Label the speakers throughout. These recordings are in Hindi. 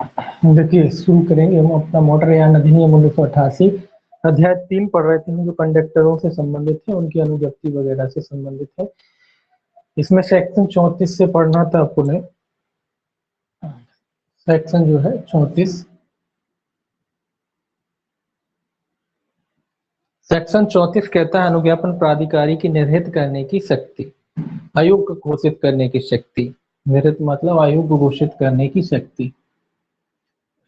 Speaker 1: देखिए शुरू करेंगे हम अपना मोटरयान अधिनियम 1988 अध्याय 3 पढ़ रहे थे जो कंडक्टरों से संबंधित है, उनकी अनुज्ञप्ति वगैरह से संबंधित है। इसमें सेक्शन 34 से पढ़ना था आपको ने। सेक्शन जो है 34, सेक्शन 34 कहता है अनुज्ञापन प्राधिकारी की निर्हित करने की शक्ति, अयोग्य घोषित करने की शक्ति। निर्हित मतलब अयोग्य घोषित करने की शक्ति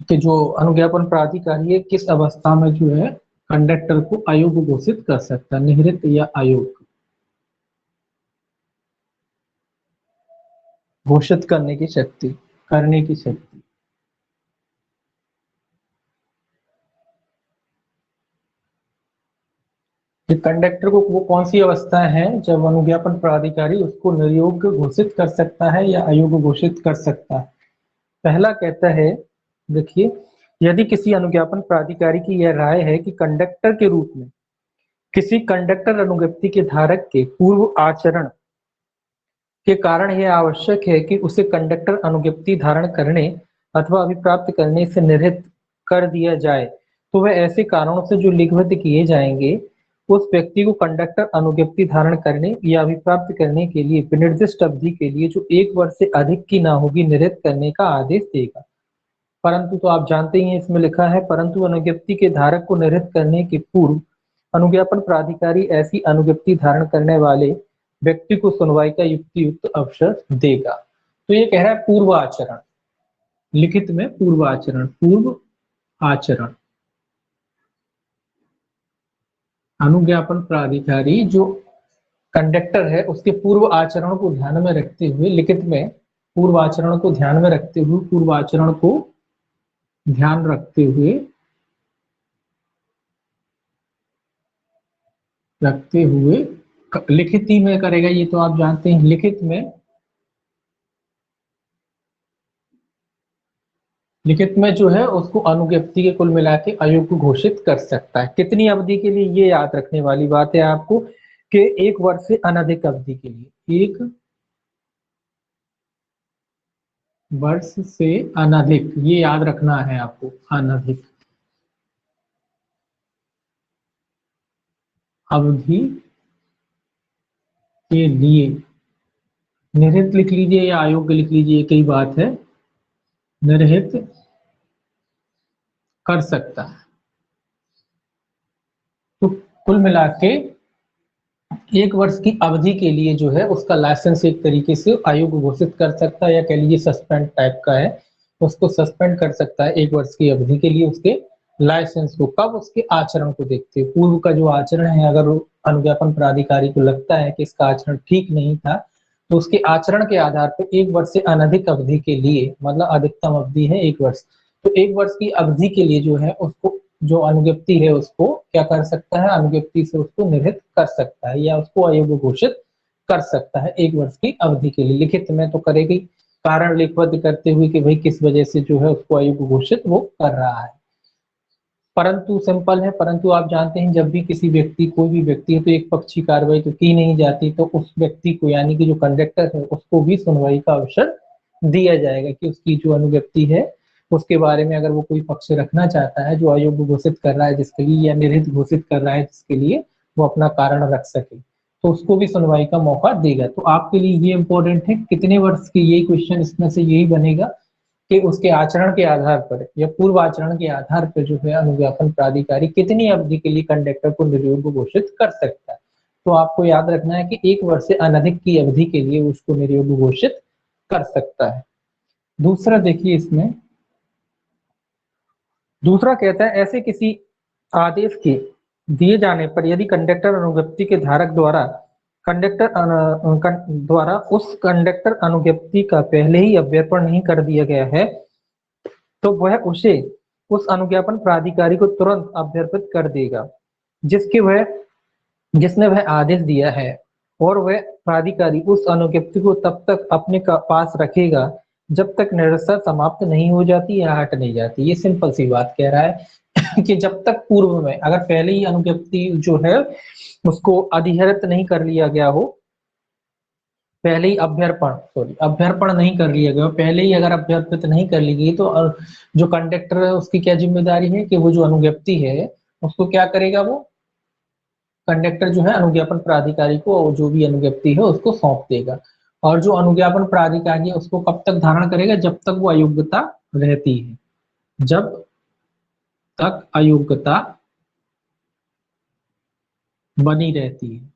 Speaker 1: कि जो अनुज्ञापन प्राधिकारी है किस अवस्था में जो है कंडक्टर को अयोग्य घोषित कर सकता है, निर्हित या अयोग्य घोषित करने की शक्ति, करने की शक्ति। कंडक्टर को वो कौन सी अवस्था है जब अनुज्ञापन प्राधिकारी उसको निर्योग्य घोषित कर सकता है या अयोग्य घोषित कर सकता है। पहला कहता है, देखिए, यदि किसी अनुज्ञापन प्राधिकारी की यह राय है कि कंडक्टर के रूप में किसी कंडक्टर अनुज्ञप्ति के धारक के पूर्व आचरण के कारण यह आवश्यक है कि उसे कंडक्टर अनुज्ञप्ति धारण करने अथवा अभिप्राप्त करने से निर्हित कर दिया जाए, तो वह ऐसे कारणों से जो लिखित किए जाएंगे उस व्यक्ति को कंडक्टर अनुज्ञप्ति धारण करने या अभिप्राप्त करने के लिए विनिर्दिष्ट अवधि के लिए जो 1 वर्ष से अधिक की ना होगी निर्हित करने का आदेश देगा। परंतु तो आप जानते ही हैं इसमें लिखा है, परंतु अनुज्ञप्ति के धारक को निर्हित करने के पूर्व अनुज्ञापन प्राधिकारी ऐसी अनुज्ञप्ति धारण करने वाले व्यक्ति को सुनवाई का युक्तियुक्त अवसर देगा। तो ये कह रहा है पूर्व आचरण, लिखित में पूर्व आचरण, पूर्व आचरण। अनुज्ञापन प्राधिकारी जो कंडक्टर है उसके पूर्व आचरण को ध्यान में रखते हुए, लिखित में पूर्व आचरण को ध्यान में रखते हुए, पूर्व आचरण को ध्यान रखते हुए लिखित ही में करेगा, ये तो आप जानते हैं। लिखित में जो है उसको अनुज्ञप्ति के कुल मिला के अयोग्य घोषित कर सकता है। कितनी अवधि के लिए, ये याद रखने वाली बात है आपको कि 1 वर्ष से अनधिक अवधि के लिए, 1 वर्ष से अनधिक, ये याद रखना है आपको, अनधिक अवधि के लिए। निर्हित लिख लीजिए या अयोग्य लिख लीजिए, कई बात है, निर्हित कर सकता है। तो कुल मिला के 1 वर्ष की अवधि के लिए जो है उसका लाइसेंस एक तरीके से अयोग्य घोषित कर सकता है, या कह लीजिए सस्पेंड टाइप का है, उसको सस्पेंड कर सकता है 1 वर्ष की अवधि के लिए उसके लाइसेंस को। कब? उसके आचरण को देखते हुए, पूर्व का जो आचरण है, अगर अनुज्ञापन प्राधिकारी को लगता है कि इसका आचरण ठीक नहीं था तो उसके आचरण के आधार पर 1 वर्ष से अनधिक अवधि के लिए, मतलब अधिकतम अवधि है 1 वर्ष, तो 1 वर्ष की अवधि के लिए जो है उसको, जो अनुज्ञप्ति है उसको क्या कर सकता है, अनुज्ञप्ति से उसको निर्हित कर सकता है या उसको अयोग्य घोषित कर सकता है 1 वर्ष की अवधि के लिए। लिखित में तो करेगी, कारण लिखबद्ध करते हुए कि भाई किस वजह से जो है उसको अयोग्य घोषित वो कर रहा है। परंतु सिंपल है, परंतु आप जानते हैं जब भी किसी व्यक्ति, कोई भी व्यक्ति है तो एक पक्षी कार्रवाई तो की नहीं जाती, तो उस व्यक्ति को यानी कि जो कंडक्टर है उसको भी सुनवाई का अवसर दिया जाएगा कि उसकी जो अनुज्ञप्ति है उसके बारे में अगर वो कोई पक्ष रखना चाहता है जो अयोग्य घोषित कर रहा है जिसके लिए, या निर्हित घोषित कर रहा है जिसके लिए, वो अपना कारण रख सके, तो उसको भी सुनवाई का मौका देगा। तो आपके लिए ये इंपॉर्टेंट है कितने वर्ष की, ये क्वेश्चन इसमें से यही बनेगा कि उसके आचरण के आधार पर या पूर्व आचरण के आधार पर जो है अनुज्ञापन प्राधिकारी कितनी अवधि के लिए कंडक्टर को निर्योग्य घोषित कर सकता है। तो आपको याद रखना है कि 1 वर्ष से अनधिक की अवधि के लिए उसको निर्योग्य घोषित कर सकता है। दूसरा देखिए, इसमें दूसरा कहता है ऐसे किसी आदेश के दिए जाने पर यदि कंडक्टर अनुज्ञप्ति के धारक द्वारा द्वारा उस कंडक्टर अनुज्ञप्ति का पहले ही अव्यर्पण नहीं कर दिया गया है तो वह उसे उस अनुज्ञापन प्राधिकारी को तुरंत अभ्यर्पित कर देगा जिसने वह आदेश दिया है, और वह प्राधिकारी उस अनुज्ञप्ति को तब तक अपने पास रखेगा जब तक निरस्ता समाप्त नहीं हो जाती या हट नहीं जाती। ये सिंपल सी बात कह रहा है कि जब तक पूर्व में अगर पहले ही अनुज्ञप्ति जो है उसको अधिहरित नहीं कर लिया गया हो पहले ही अभ्यर्पण नहीं कर लिया गया, पहले ही अगर अभ्यर्पित नहीं कर ली गई तो जो कंडक्टर है उसकी क्या जिम्मेदारी है कि वो जो अनुज्ञप्ति है उसको क्या करेगा, वो कंडक्टर जो है अनुज्ञापन प्राधिकारी को जो भी अनुज्ञप्ति है उसको सौंप देगा। और जो अनुज्ञापन प्राधिकारी है उसको कब तक धारण करेगा, जब तक वो अयोग्यता रहती है, जब तक अयोग्यता बनी रहती है।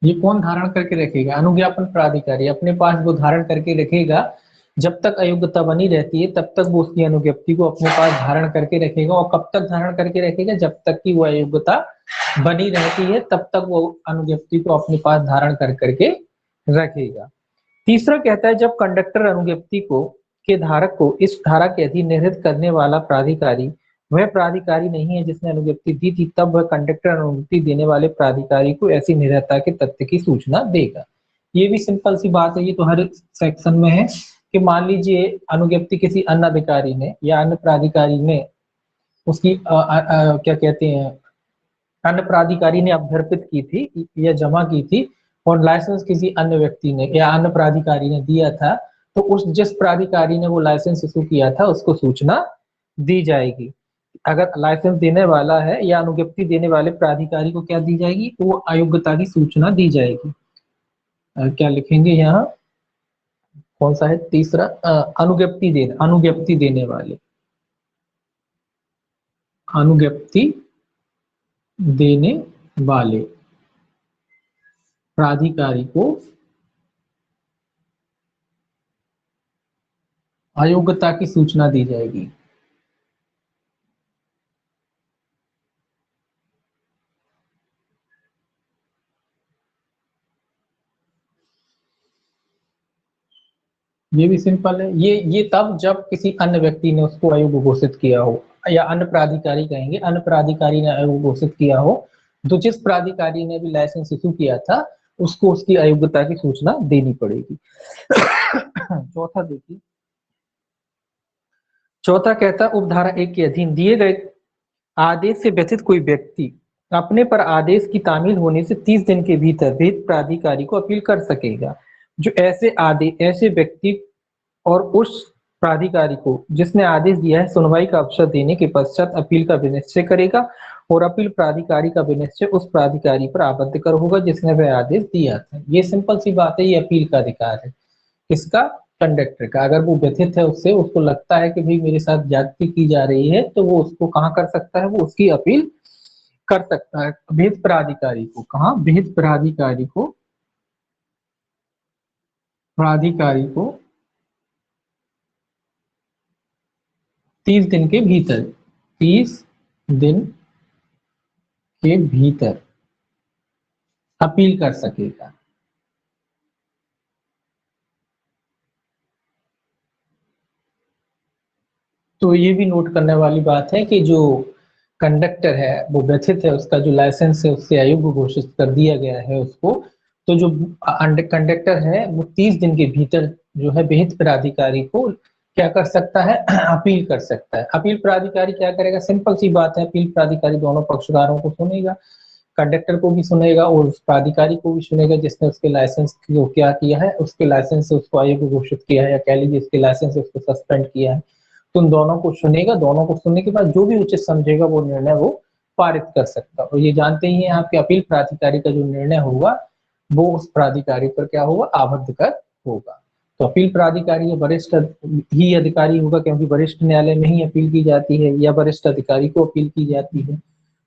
Speaker 1: ये कौन धारण करके रखेगा, अनुज्ञापन प्राधिकारी अपने पास वो धारण करके रखेगा। जब तक अयोग्यता बनी रहती है तब तक वो उसकी अनुज्ञप्ति को अपने पास धारण करके रखेगा। और कब तक धारण करके रखेगा, जब तक कि वो अयोग्यता बनी रहती है तब तक वो अनुज्ञप्ति को अपने पास धारण कर करके रखेगा। तीसरा कहता है जब कंडक्टर अनुज्ञप्ति को के धारक को इस धारा के अधीन निर्धारित करने वाला प्राधिकारी वह प्राधिकारी नहीं है जिसने अनुज्ञप्ति दी थी, तब वह कंडक्टर अनुज्ञप्ति देने वाले प्राधिकारी को ऐसी निर्भरता के तथ्य की सूचना देगा। ये भी सिंपल सी बात है, ये तो हर सेक्शन में है कि मान लीजिए अनुज्ञप्ति किसी अन्य अधिकारी ने या अन्य प्राधिकारी ने उसकी क्या कहते हैं, अन्य प्राधिकारी ने अभ्यर्पित की थी या जमा की थी और लाइसेंस किसी अन्य व्यक्ति ने या अन्य प्राधिकारी ने दिया था, तो उस जिस प्राधिकारी ने वो लाइसेंस इशू किया था उसको सूचना दी जाएगी। अगर लाइसेंस देने वाला है या अनुज्ञप्ति देने वाले प्राधिकारी को क्या दी जाएगी, तो वो अयोग्यता की सूचना दी जाएगी। क्या लिखेंगे यहाँ, कौन सा है तीसरा, अनुज्ञप्ति देने वाले, अनुज्ञप्ति देने वाले प्राधिकारी को अयोग्यता की सूचना दी जाएगी। ये भी सिंपल है, ये तब जब किसी अन्य व्यक्ति ने उसको अयोग्य घोषित किया हो, या अन्य प्राधिकारी कहेंगे, अन्य प्राधिकारी ने अयोग्य घोषित किया हो, तो जिस प्राधिकारी ने भी लाइसेंस इशू किया था उसको उसकी अयोग्यता की सूचना देनी पड़ेगी। चौथा देखिए, चौथा कहता उपधारा 1 के अधीन दिए गए आदेश से व्यथित कोई व्यक्ति अपने पर आदेश की तामील होने से 30 दिन के भीतर विहित प्राधिकारी को अपील कर सकेगा। जो ऐसे व्यक्ति और उस प्राधिकारी को जिसने आदेश दिया है सुनवाई का अवसर देने के पश्चात अपील का विनिश्चय करेगा और अपील प्राधिकारी का विनिश्चय उस प्राधिकारी पर आबद्ध कर होगा जिसने वह आदेश दिया था। ये सिंपल सी बात है, ये अपील का अधिकार है किसका, कंडक्टर का। अगर वो व्यथित है उससे, उसको लगता है कि भाई मेरे साथ ज्यादती की जा रही है, तो वो उसको कहाँ कर सकता है, वो उसकी अपील कर सकता है विहित प्राधिकारी को। कहाँ, विहित प्राधिकारी को 30 दिन के भीतर, 30 दिन के भीतर अपील कर सकेगा। तो ये भी नोट करने वाली बात है कि जो कंडक्टर है वो व्यथित है, उसका जो लाइसेंस है उससे अयोग्य घोषित कर दिया गया है उसको, तो जो कंडक्टर है वो 30 दिन के भीतर जो है विहित प्राधिकारी को क्या कर सकता है, अपील कर सकता है। अपील प्राधिकारी क्या करेगा, सिंपल सी बात है, अपील प्राधिकारी दोनों पक्षकारों को सुनेगा, कंडक्टर को भी सुनेगा और उस प्राधिकारी को भी सुनेगा जिसने उसके लाइसेंस को क्या किया है, उसके लाइसेंस से उसको अयोग्य घोषित किया है, या कह लीजिए उसके लाइसेंस से उसको सस्पेंड किया है। तो उन दोनों को सुनेगा, दोनों को सुनने के बाद जो भी उचित समझेगा वो निर्णय वो पारित कर सकता है। और ये जानते ही हैं आपके अपील प्राधिकारी का जो निर्णय होगा वो उस प्राधिकारी पर क्या होगा, आबद्ध कर होगा। तो अपील प्राधिकारी वरिष्ठ ही अधिकारी होगा क्योंकि वरिष्ठ न्यायालय में ही अपील की जाती है या वरिष्ठ अधिकारी को अपील की जाती है।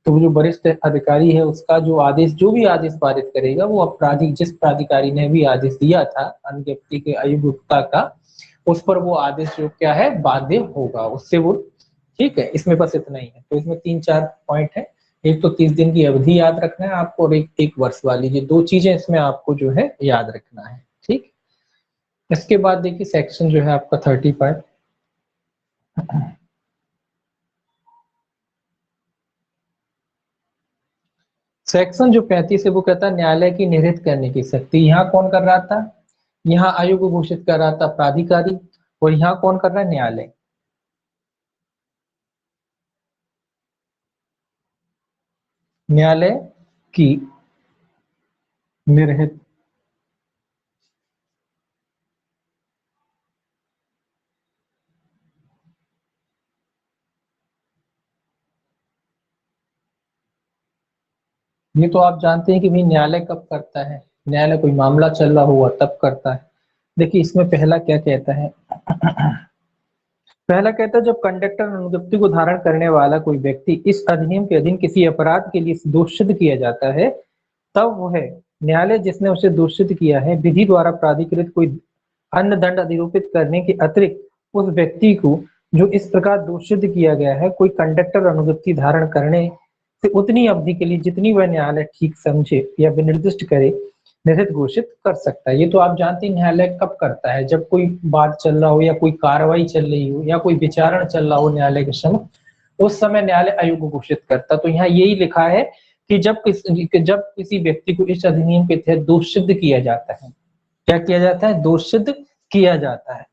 Speaker 1: तो जो वरिष्ठ अधिकारी है उसका जो आदेश, जो भी आदेश पारित करेगा वो अपराधी जिस प्राधिकारी ने भी आदेश दिया था अनुज्ञप्ति के अयोग्यता का, उस पर वो आदेश जो क्या है बाध्य होगा उससे वो। ठीक है, इसमें बस इतना ही है। तो इसमें 3-4 पॉइंट है। एक तो 30 दिन की अवधि याद रखना है आपको, और एक वर्ष वाली, ये दो चीजें इसमें आपको जो है याद रखना है। ठीक, इसके बाद देखिए सेक्शन जो है आपका 35, सेक्शन जो 35 है वो कहता है न्यायालय की निरस्त करने की शक्ति। यहाँ कौन कर रहा था, यहाँ आयोग घोषित कर रहा था प्राधिकारी, और यहाँ कौन कर रहा है, न्यायालय। न्यायालय की निर्हित। ये तो आप जानते हैं कि भाई न्यायालय कब करता है, न्यायालय कोई मामला चल रहा हुआ तब करता है। देखिए इसमें पहला क्या कहता है, पहला कहता है जब कंडक्टर अनुज्ञप्ति को धारण करने वाला कोई व्यक्ति इस अधिनियम के अधीन किसी अपराध के लिए दोषित किया जाता है, तब वह न्यायालय जिसने उसे दोषित किया है विधि द्वारा प्राधिकृत कोई अन्य दंड अधिरोपित करने के अतिरिक्त उस व्यक्ति को जो इस प्रकार दोषित किया गया है कोई कंडक्टर अनुज्ञप्ति धारण करने से उतनी अवधि के लिए जितनी वह न्यायालय ठीक समझे या विनिर्दिष्ट करे निरस्त घोषित कर सकता है। ये तो आप जानते हैं न्यायालय कब करता है, जब कोई बात चल रहा हो या कोई कार्रवाई चल रही हो या कोई विचारण चल रहा हो न्यायालय के समय, उस समय न्यायालय आयोग घोषित करता। तो यहाँ यही लिखा है कि जब किसी व्यक्ति को इस अधिनियम के तहत दोषित किया जाता है, क्या किया जाता है, दोषित किया जाता है,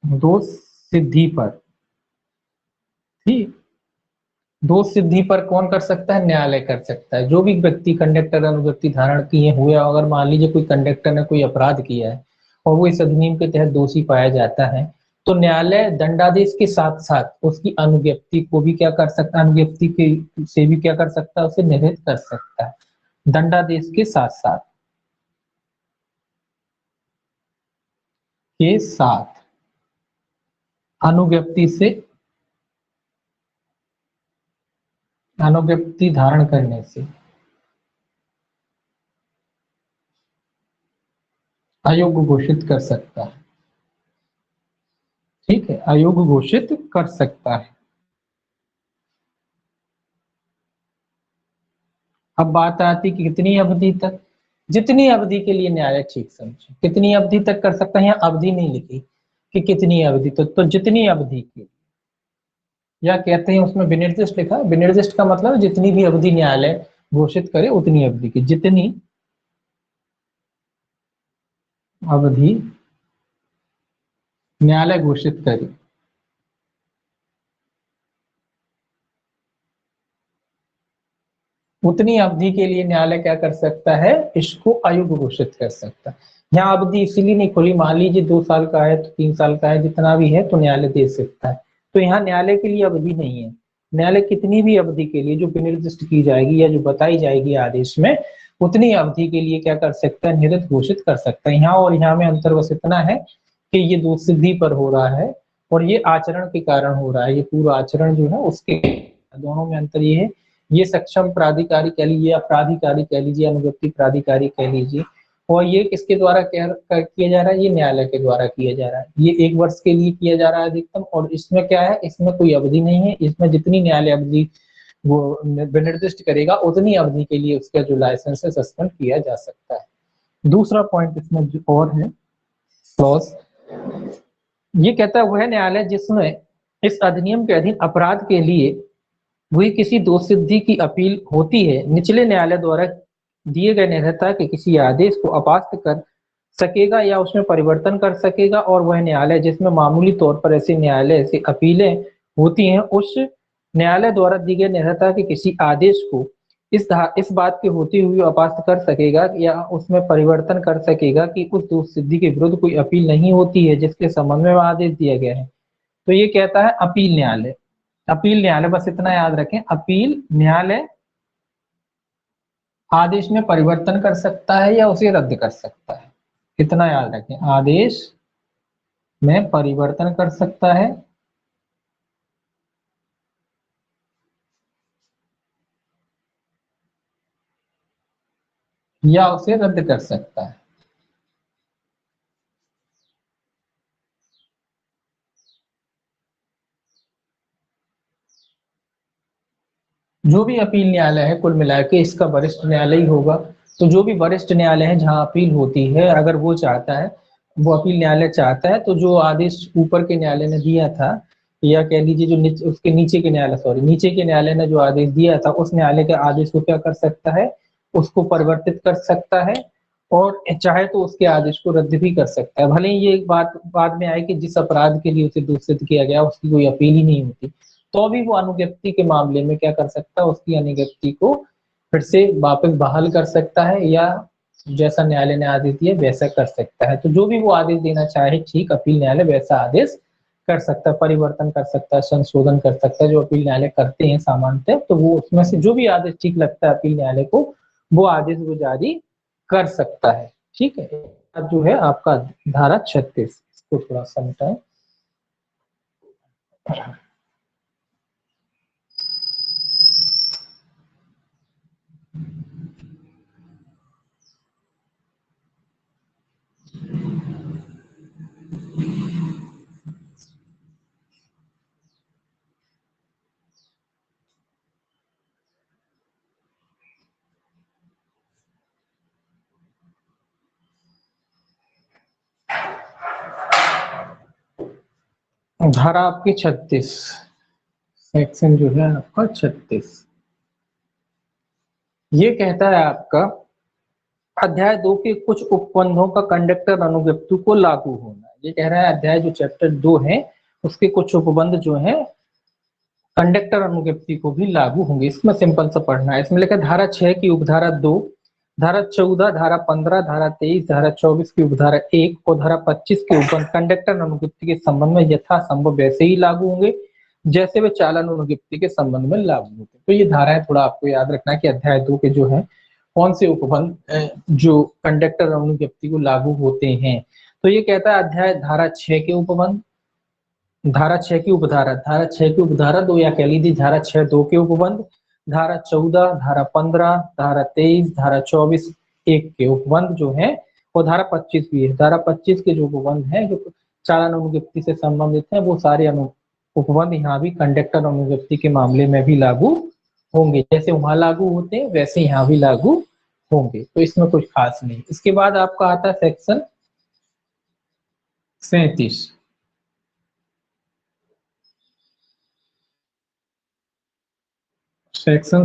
Speaker 1: दोष सिद्धि पर, ठीक, दोष सिद्धि पर कौन कर सकता है, न्यायालय कर सकता है। जो भी व्यक्ति कंडक्टर अनुज्ञप्ति धारण किए हुए, अगर मान लीजिए कोई कंडक्टर ने कोई अपराध किया है और वो इस अधिनियम के तहत दोषी पाया जाता है, तो न्यायालय दंडादेश के साथ साथ उसकी अनुज्ञप्ति को भी क्या कर सकता है, अनुज्ञप्ति के से भी क्या कर सकता है, उसे निरस्त कर सकता है दंडादेश के साथ साथ, के साथ अनुज्ञप्ति से, अनुज्ञप्ति धारण करने से आयोग घोषित कर सकता है, ठीक है, आयोग घोषित कर सकता है। अब बात आती कि कितनी अवधि तक, जितनी अवधि के लिए न्यायालय ठीक समझे, कितनी अवधि तक कर सकता है, यहाँ अवधि नहीं लिखी कि कितनी अवधि, तो जितनी अवधि की, या कहते हैं उसमें विनिर्दिष्ट लिखा, विनिर्दिष्ट का मतलब जितनी भी अवधि न्यायालय घोषित करे उतनी अवधि की, जितनी अवधि न्यायालय घोषित करे उतनी अवधि के लिए न्यायालय क्या कर सकता है, इसको आयोग घोषित कर सकता है। यहाँ अवधि इसीलिए नहीं खोली, मान लीजिए 2 साल का है तो 3 साल का है, जितना भी है तो न्यायालय दे सकता है। तो यहाँ न्यायालय के लिए अवधि नहीं है, न्यायालय कितनी भी अवधि के लिए जो विनिर्दिष्ट की जाएगी या जो बताई जाएगी आदेश में, उतनी अवधि के लिए क्या कर सकता है, निरस्त घोषित कर सकता है। यहाँ और यहाँ में अंतर बस इतना है कि ये दोष सिद्धि पर हो रहा है और ये आचरण के कारण हो रहा है, ये पूरा आचरण जो है उसके, दोनों में अंतर ये है, ये सक्षम प्राधिकारी कह लीजिए या प्राधिकारी कह लीजिए, अनुज्ञप्ति प्राधिकारी कह लीजिए, और ये किसके द्वारा किया जा रहा है, ये न्यायालय के द्वारा किया जा रहा है। ये 1 वर्ष के लिए किया जा रहा है अधिकतम, और इसमें क्या है, इसमें कोई अवधि नहीं है, इसमें जितनी न्यायालय अवधि वो निर्दिष्ट करेगा उतनी अवधि के लिए उसका जो लाइसेंस है सस्पेंड किया जा सकता है। दूसरा पॉइंट इसमें जो और है क्लॉज, ये कहता है वह न्यायालय जिसमें इस अधिनियम के अधीन अपराध के लिए वही किसी दोष सिद्धि की अपील होती है, निचले न्यायालय द्वारा दिए गए निर्भरता के किसी आदेश को अपास्त कर सकेगा या उसमें परिवर्तन कर सकेगा, और वह न्यायालय जिसमें मामूली तौर पर ऐसे न्यायालय से अपीलें होती हैं उस न्यायालय द्वारा दिए गए निर्भरता के किसी आदेश को इस बात के होते हुए अपास्त कर सकेगा या उसमें परिवर्तन कर सकेगा कि उस दोष सिद्धि के विरुद्ध कोई अपील नहीं होती है जिसके संबंध में आदेश दिया गया है। तो ये कहता है अपील न्यायालय, अपील न्यायालय, बस इतना याद रखें, अपील न्यायालय आदेश में परिवर्तन कर सकता है या उसे रद्द कर सकता है, इतना याद रखें, आदेश में परिवर्तन कर सकता है या उसे रद्द कर सकता है। जो भी अपील न्यायालय है कुल मिला के इसका वरिष्ठ न्यायालय ही होगा, तो जो भी वरिष्ठ न्यायालय है जहां अपील होती है, अगर वो चाहता है, वो अपील न्यायालय चाहता है, तो जो आदेश ऊपर के न्यायालय ने दिया था, या कह लीजिए जो उसके नीचे के न्यायालय, सॉरी नीचे के न्यायालय ने जो आदेश दिया था, उस न्यायालय के आदेश को क्या कर सकता है, उसको परिवर्तित कर सकता है, और चाहे तो उसके आदेश को रद्द भी कर सकता है। भले ही ये बात बाद में आए कि जिस अपराध के लिए उसे दूषित किया गया उसकी कोई अपील ही नहीं होती, तो भी वो अनुज्ञप्ति के मामले में क्या कर सकता है, उसकी अनुज्ञप्ति को फिर से वापस बहाल कर सकता है या जैसा न्यायालय ने आदेश दिया वैसा कर सकता है। तो जो भी वो आदेश देना चाहे ठीक अपील न्यायालय वैसा आदेश कर सकता है, परिवर्तन कर सकता है, संशोधन कर सकता है, जो अपील न्यायालय करते हैं सामान्यतः। तो वो उसमें से जो भी आदेश ठीक लगता है अपील न्यायालय को वो आदेश वो जारी कर सकता है। ठीक है, अब जो है आपका धारा 36, इसको थोड़ा समझाएं। धारा आपकी 36, सेक्शन जो है आपका 36, ये कहता है आपका अध्याय 2 के कुछ उपबंधों का कंडक्टर अनुज्ञप्ति को लागू होना। ये कह रहा है अध्याय जो चैप्टर 2 है उसके कुछ उपबंध जो है कंडक्टर अनुज्ञप्ति को भी लागू होंगे। इसमें सिंपल सा पढ़ना है। इसमें लिखा धारा 6 की उपधारा 2, धारा 14, धारा 15, धारा 23, धारा 24 की उपधारा 1 और धारा 25 के उपबंध कंडक्टर अनुज्ञप्ति के संबंध में यथासंभव वैसे ही लागू होंगे जैसे वे चालन अनुज्ञप्ति के संबंध में लागू होते। तो ये धाराएं थोड़ा आपको याद रखना है कि अध्याय 2 के जो है कौन से उपबंध जो कंडक्टर अनुज्ञप्ति को लागू होते हैं। तो ये कहता है अध्याय धारा 6 के उपबंध, धारा 6 की उपधारा, धारा 6 की उपधारा 2 या कह लीजिए धारा 6(2) के उपबंध, धारा 14, धारा 15, धारा 23, धारा 24 1 के उपबंध जो है, और धारा 25 भी है। धारा 25 के जो उपबंध है जो चालन अनुज्ञप्ति से संबंधित है वो सारे उपबंध यहाँ भी कंडक्टर अनुज्ञप्ति के मामले में भी लागू होंगे। जैसे वहां लागू होते हैं वैसे यहाँ भी लागू होंगे, तो इसमें कुछ खास नहीं। इसके बाद आपका आता है सेक्शन 37। सेक्शन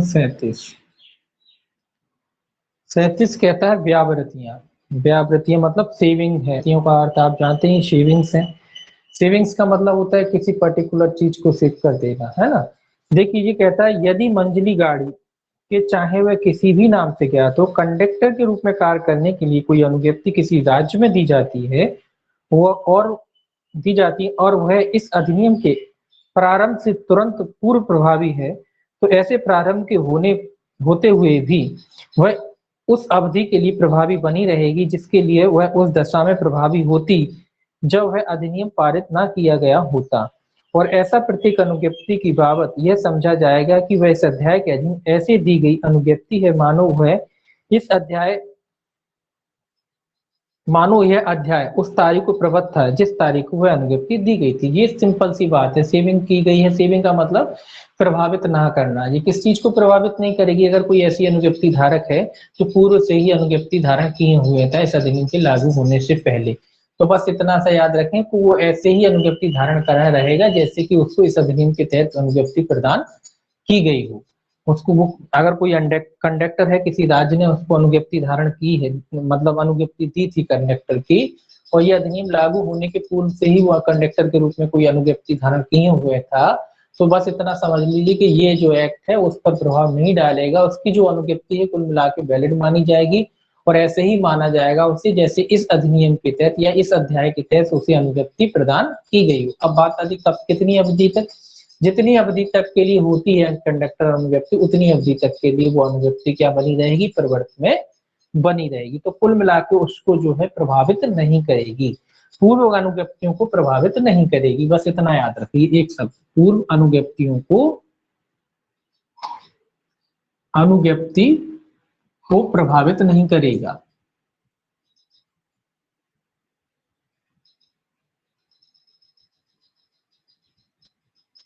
Speaker 1: 37 कहता है व्यावृत्तियां। व्यावृत्तियां मतलब सेविंग है, का अर्थ आप जानते हैं सेविंग्स है। सेविंग्स का मतलब होता है किसी पर्टिकुलर चीज को सेव कर देना, है ना। देखिए ये कहता है यदि मंजली गाड़ी के चाहे वह किसी भी नाम से ज्ञात हो कंडक्टर के रूप में कार्य करने के लिए कोई अनुज्ञप्ति किसी राज्य में दी जाती है और वह इस अधिनियम के प्रारंभ से तुरंत पूर्व प्रभावी है, तो ऐसे प्रारंभ के होते हुए भी वह उस अवधि के लिए प्रभावी बनी रहेगी जिसके लिए वह उस दशा में प्रभावी होती जब वह अधिनियम पारित न किया गया होता। और ऐसा प्रत्येक अनुज्ञप्ति की बाबत यह समझा जाएगा कि वह इस अध्याय के अधीन ऐसे दी गई अनुज्ञप्ति है मानो यह अध्याय उस तारीख को प्रवृत्त था जिस तारीख को वह अनुज्ञप्ति दी गई थी। ये सिंपल सी बात है। सेविंग की गई है, सेविंग का मतलब प्रभावित ना करना। ये किस चीज को प्रभावित नहीं करेगी? अगर कोई ऐसी अनुज्ञप्ति धारक है जो पूर्व से ही अनुज्ञप्ति धारण किए हुए था इस अधिनियम के लागू होने से पहले, तो बस इतना सा याद रखें कि वो ऐसे ही अनुज्ञप्ति धारण करा रहेगा जैसे कि उसको इस अधिनियम के तहत अनुज्ञप्ति प्रदान की गई हो। उसको वो अगर कोई कंडक्टर है किसी राज्य ने उसको अनुज्ञप्ति धारण की है, मतलब अनुज्ञप्ति दी थी कंडक्टर की, और ये अधिनियम लागू होने के पूर्व से ही वह कंडक्टर के रूप में कोई अनुज्ञप्ति धारण किए हुए था, तो बस इतना समझ लीजिए कि ये जो एक्ट है उस पर प्रभाव नहीं डालेगा। उसकी जो अनुज्ञप्ति है कुल मिला के वैलिड मानी जाएगी और ऐसे ही माना जाएगा उसे जैसे इस अधिनियम के तहत या इस अध्याय के तहत उसे अनुज्ञप्ति प्रदान की गई हो। अब बात आती कब कितनी अवधि तक, जितनी अवधि तक के लिए होती है कंडक्टर अनुज्ञप्ति उतनी अवधि तक के लिए वो अनुज्ञप्ति क्या बनी रहेगी, प्रवर्तन में बनी रहेगी। तो कुल मिलाकर उसको जो है प्रभावित नहीं करेगी, पूर्व अनुज्ञप्तियों को प्रभावित नहीं करेगी। बस इतना याद रखिए एक शब्द, पूर्व अनुज्ञप्ति को प्रभावित नहीं करेगा।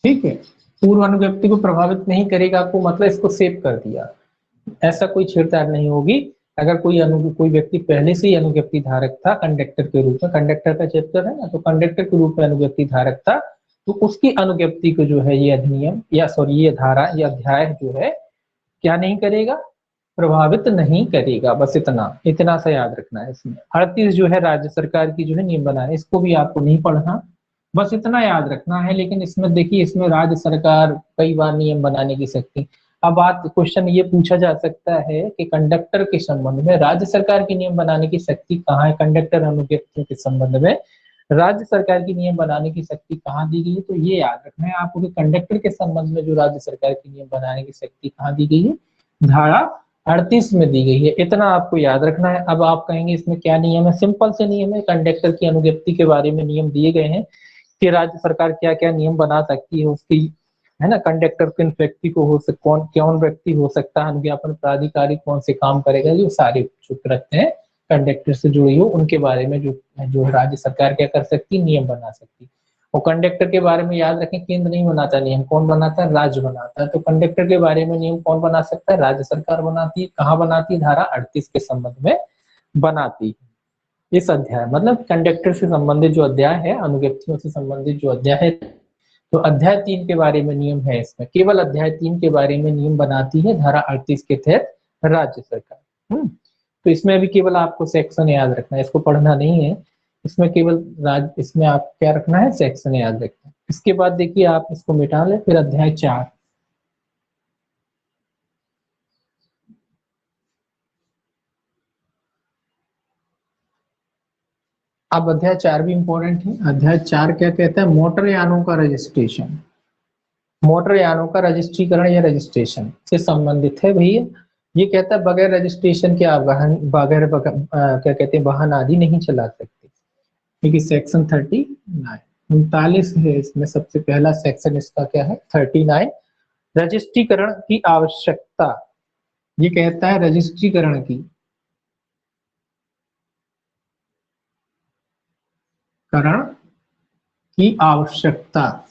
Speaker 1: ठीक है, पूर्व अनुज्ञप्ति को प्रभावित नहीं करेगा आपको मतलब इसको सेव कर दिया, ऐसा कोई छेड़छाड़ नहीं होगी। अगर कोई व्यक्ति पहले से ही अनुज्ञप्ति धारक था कंडक्टर के रूप में, कंडक्टर का चैप्टर है ना, तो कंडक्टर के रूप में अनुज्ञप्ति धारक था, तो उसकी अनुज्ञप्ति को जो है ये अधिनियम या सॉरी ये धारा या अध्याय जो है क्या नहीं करेगा, प्रभावित नहीं करेगा। बस इतना सा याद रखना है। इसमें 38 जो है राज्य सरकार की जो है नियम बनाए, इसको भी आपको नहीं पढ़ना, बस इतना याद रखना है। लेकिन इसमें देखिए इसमें राज्य सरकार कई बार नियम बनाने की शक्ति, अब बात क्वेश्चन ये पूछा जा सकता है कि कंडक्टर के संबंध में राज्य सरकार की नियम बनाने की शक्ति कहाँ है। कंडक्टर अनुज्ञप्तियों के संबंध में राज्य सरकार की नियम बनाने की शक्ति कहाँ दी गई है, तो ये याद रखना है आपको कि कंडक्टर के संबंध में जो राज्य सरकार की नियम बनाने की शक्ति कहाँ दी गई है, धारा 38 में दी गई है। इतना आपको याद रखना है। अब आप कहेंगे इसमें क्या नियम है, सिंपल से नियम है, कंडक्टर की अनुज्ञप्ति के बारे में नियम दिए गए हैं कि राज्य सरकार क्या क्या नियम बना सकती है उसकी, है ना। कंडक्टर किन व्यक्ति को हो सकता, कौन व्यक्ति हो सकता है, अनुज्ञापन प्राधिकारी कौन से काम करेगा, ये सारे जो रहते हैं कंडक्टर से जुड़ी हो उनके बारे में जो जो राज्य सरकार क्या कर सकती, नियम बना सकती। और कंडक्टर के बारे में याद रखें, केंद्र नहीं बनाता नियम, कौन बनाता है, राज्य बनाता है। तो कंडक्टर के बारे में नियम कौन बना सकता है, राज्य सरकार बनाती है। कहाँ बनाती है, धारा 38 के संबंध में बनाती है। इस अध्याय मतलब कंडक्टर से संबंधित जो अध्याय है, अनुज्ञप्तियों से संबंधित जो अध्याय है, तो अध्याय 3 के बारे में नियम है इसमें, केवल अध्याय 3 के बारे में नियम बनाती है धारा 38 के तहत राज्य सरकार। तो इसमें अभी केवल आपको सेक्शन याद रखना है, इसको पढ़ना नहीं है, इसमें केवल इसमें आप क्या रखना है, सेक्शन याद रखना है। इसके बाद देखिए आप इसको मिटा ले, फिर अध्याय 4। अब अध्याय 4 भी इंपॉर्टेंट है। अध्याय 4 क्या कहता है, मोटर यानों का रजिस्ट्रेशन। मोटर यानों का रजिस्ट्रीकरण या रजिस्ट्रेशन से संबंधित है भैया। ये कहता है बगैर रजिस्ट्रेशन के आप वाहन बगैर क्या कहते हैं वाहन आदि नहीं चला सकते, क्योंकि सेक्शन 39 है इसमें। सबसे पहला सेक्शन इसका क्या है, 39, रजिस्ट्रीकरण की आवश्यकता। ये कहता है रजिस्ट्रीकरण की आवश्यकता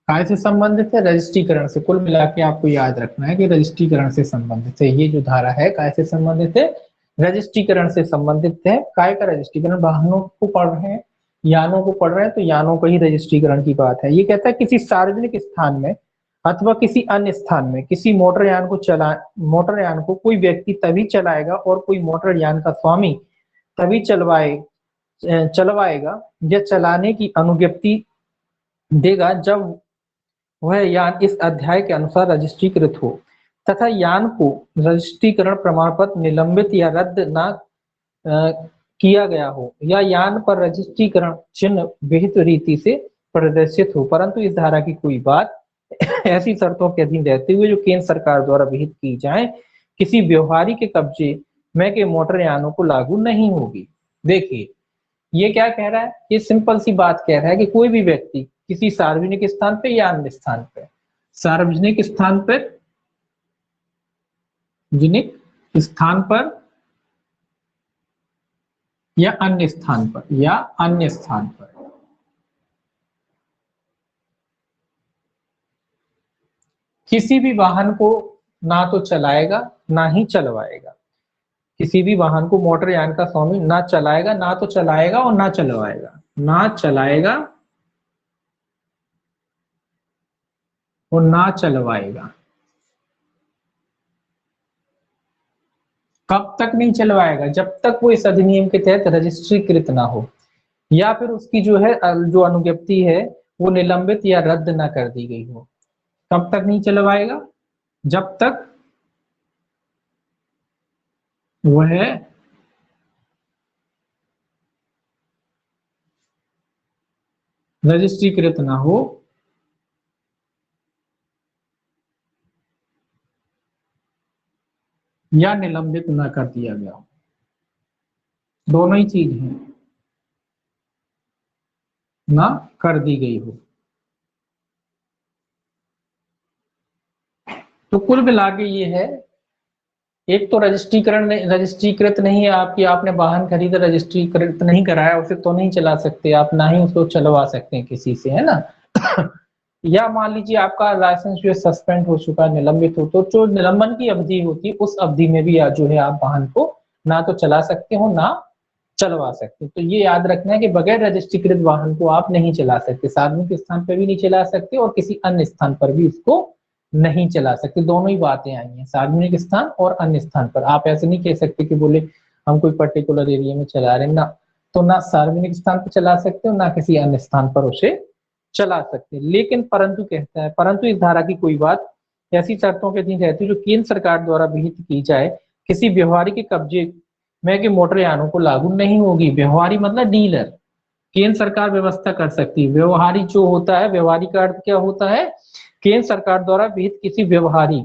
Speaker 1: काय से संबंधित है, रजिस्ट्रीकरण से। कुल मिला के आपको याद रखना है कि रजिस्ट्रीकरण से संबंधित है। ये जो धारा है काय से संबंधित है, रजिस्ट्रीकरण से संबंधित है। काय का रजिस्ट्रीकरण, वाहनों को पढ़ रहे हैं, यानों को पढ़ रहे हैं, तो यानों का ही रजिस्ट्रीकरण की बात है। ये कहता है किसी सार्वजनिक स्थान में अथवा किसी अन्य स्थान में किसी मोटर यान को कोई व्यक्ति तभी चलाएगा और कोई मोटर यान का स्वामी तभी चलवाएगा या चलाने की अनुज्ञप्ति देगा जब वह यान इस अध्याय के अनुसार रजिस्ट्रीकृत हो तथा यान को रजिस्ट्रीकरण प्रमाण पत्र निलंबित या रद्द न किया गया हो या यान पर रजिस्ट्रीकरण चिन्ह विहित रीति से प्रदर्शित हो, परंतु इस धारा की कोई बात ऐसी शर्तों के अधीन रहते हुए जो केंद्र सरकार द्वारा विहित की जाए किसी व्यवहारी के कब्जे में के मोटर यानों को लागू नहीं होगी। देखिए ये क्या कह रहा है, ये सिंपल सी बात कह रहा है कि कोई भी व्यक्ति किसी सार्वजनिक स्थान पे या अन्य स्थान पे, सार्वजनिक स्थान पर या अन्य स्थान पर किसी भी वाहन को ना तो चलाएगा ना ही चलवाएगा। किसी भी वाहन को मोटर यान का स्वामी ना चलाएगा, ना तो चलाएगा और ना चलवाएगा। ना चलाएगा और ना चलवाएगा। कब तक नहीं चलवाएगा, जब तक वो इस अधिनियम के तहत रजिस्ट्रीकृत ना हो या फिर उसकी जो है जो अनुज्ञप्ति है वो निलंबित या रद्द ना कर दी गई हो। कब तक नहीं चलवाएगा, जब तक वह रजिस्ट्रीकृत ना हो या निलंबित ना कर दिया गया हो। दोनों ही चीज है, ना कर दी गई हो। तो कुल मिला के ये है, एक तो रजिस्ट्रीकृत नहीं है आपकी, आपने वाहन खरीदा रजिस्ट्रीकृत नहीं कराया, उसे तो नहीं चला सकते आप, ना ही उसको चलवा सकते हैं किसी से, है ना। या मान लीजिए आपका लाइसेंस जो है सस्पेंड हो चुका है, निलंबित हो, तो जो निलंबन की अवधि होती है उस अवधि में भी जो है आप वाहन को ना तो चला सकते हो ना चलवा सकते। तो ये याद रखना है कि बगैर रजिस्ट्रीकृत वाहन को आप नहीं चला सकते, सार्वजनिक स्थान पर भी नहीं चला सकते और किसी अन्य स्थान पर भी उसको नहीं चला सकते। दोनों ही बातें आई हैं, सार्वजनिक स्थान और अन्य स्थान पर। आप ऐसे नहीं कह सकते कि बोले हम कोई पर्टिकुलर एरिया में चला रहे हैं, ना तो ना सार्वजनिक स्थान पर चला सकते हो ना किसी अन्य स्थान पर उसे चला सकते हैं। लेकिन परंतु कहता है, परंतु इस धारा की कोई बात ऐसी शर्तों के अधीन रहती है जो केंद्र सरकार द्वारा विहित की जाए, किसी व्यवहारिक कब्जे में के मोटर यानों को लागू नहीं होगी। व्यवहारी मतलब डीलर, केंद्र सरकार व्यवस्था कर सकती है। व्यवहारी जो होता है, व्यवहारी का अर्थ क्या होता है, केंद्र सरकार द्वारा विहित किसी व्यवहारी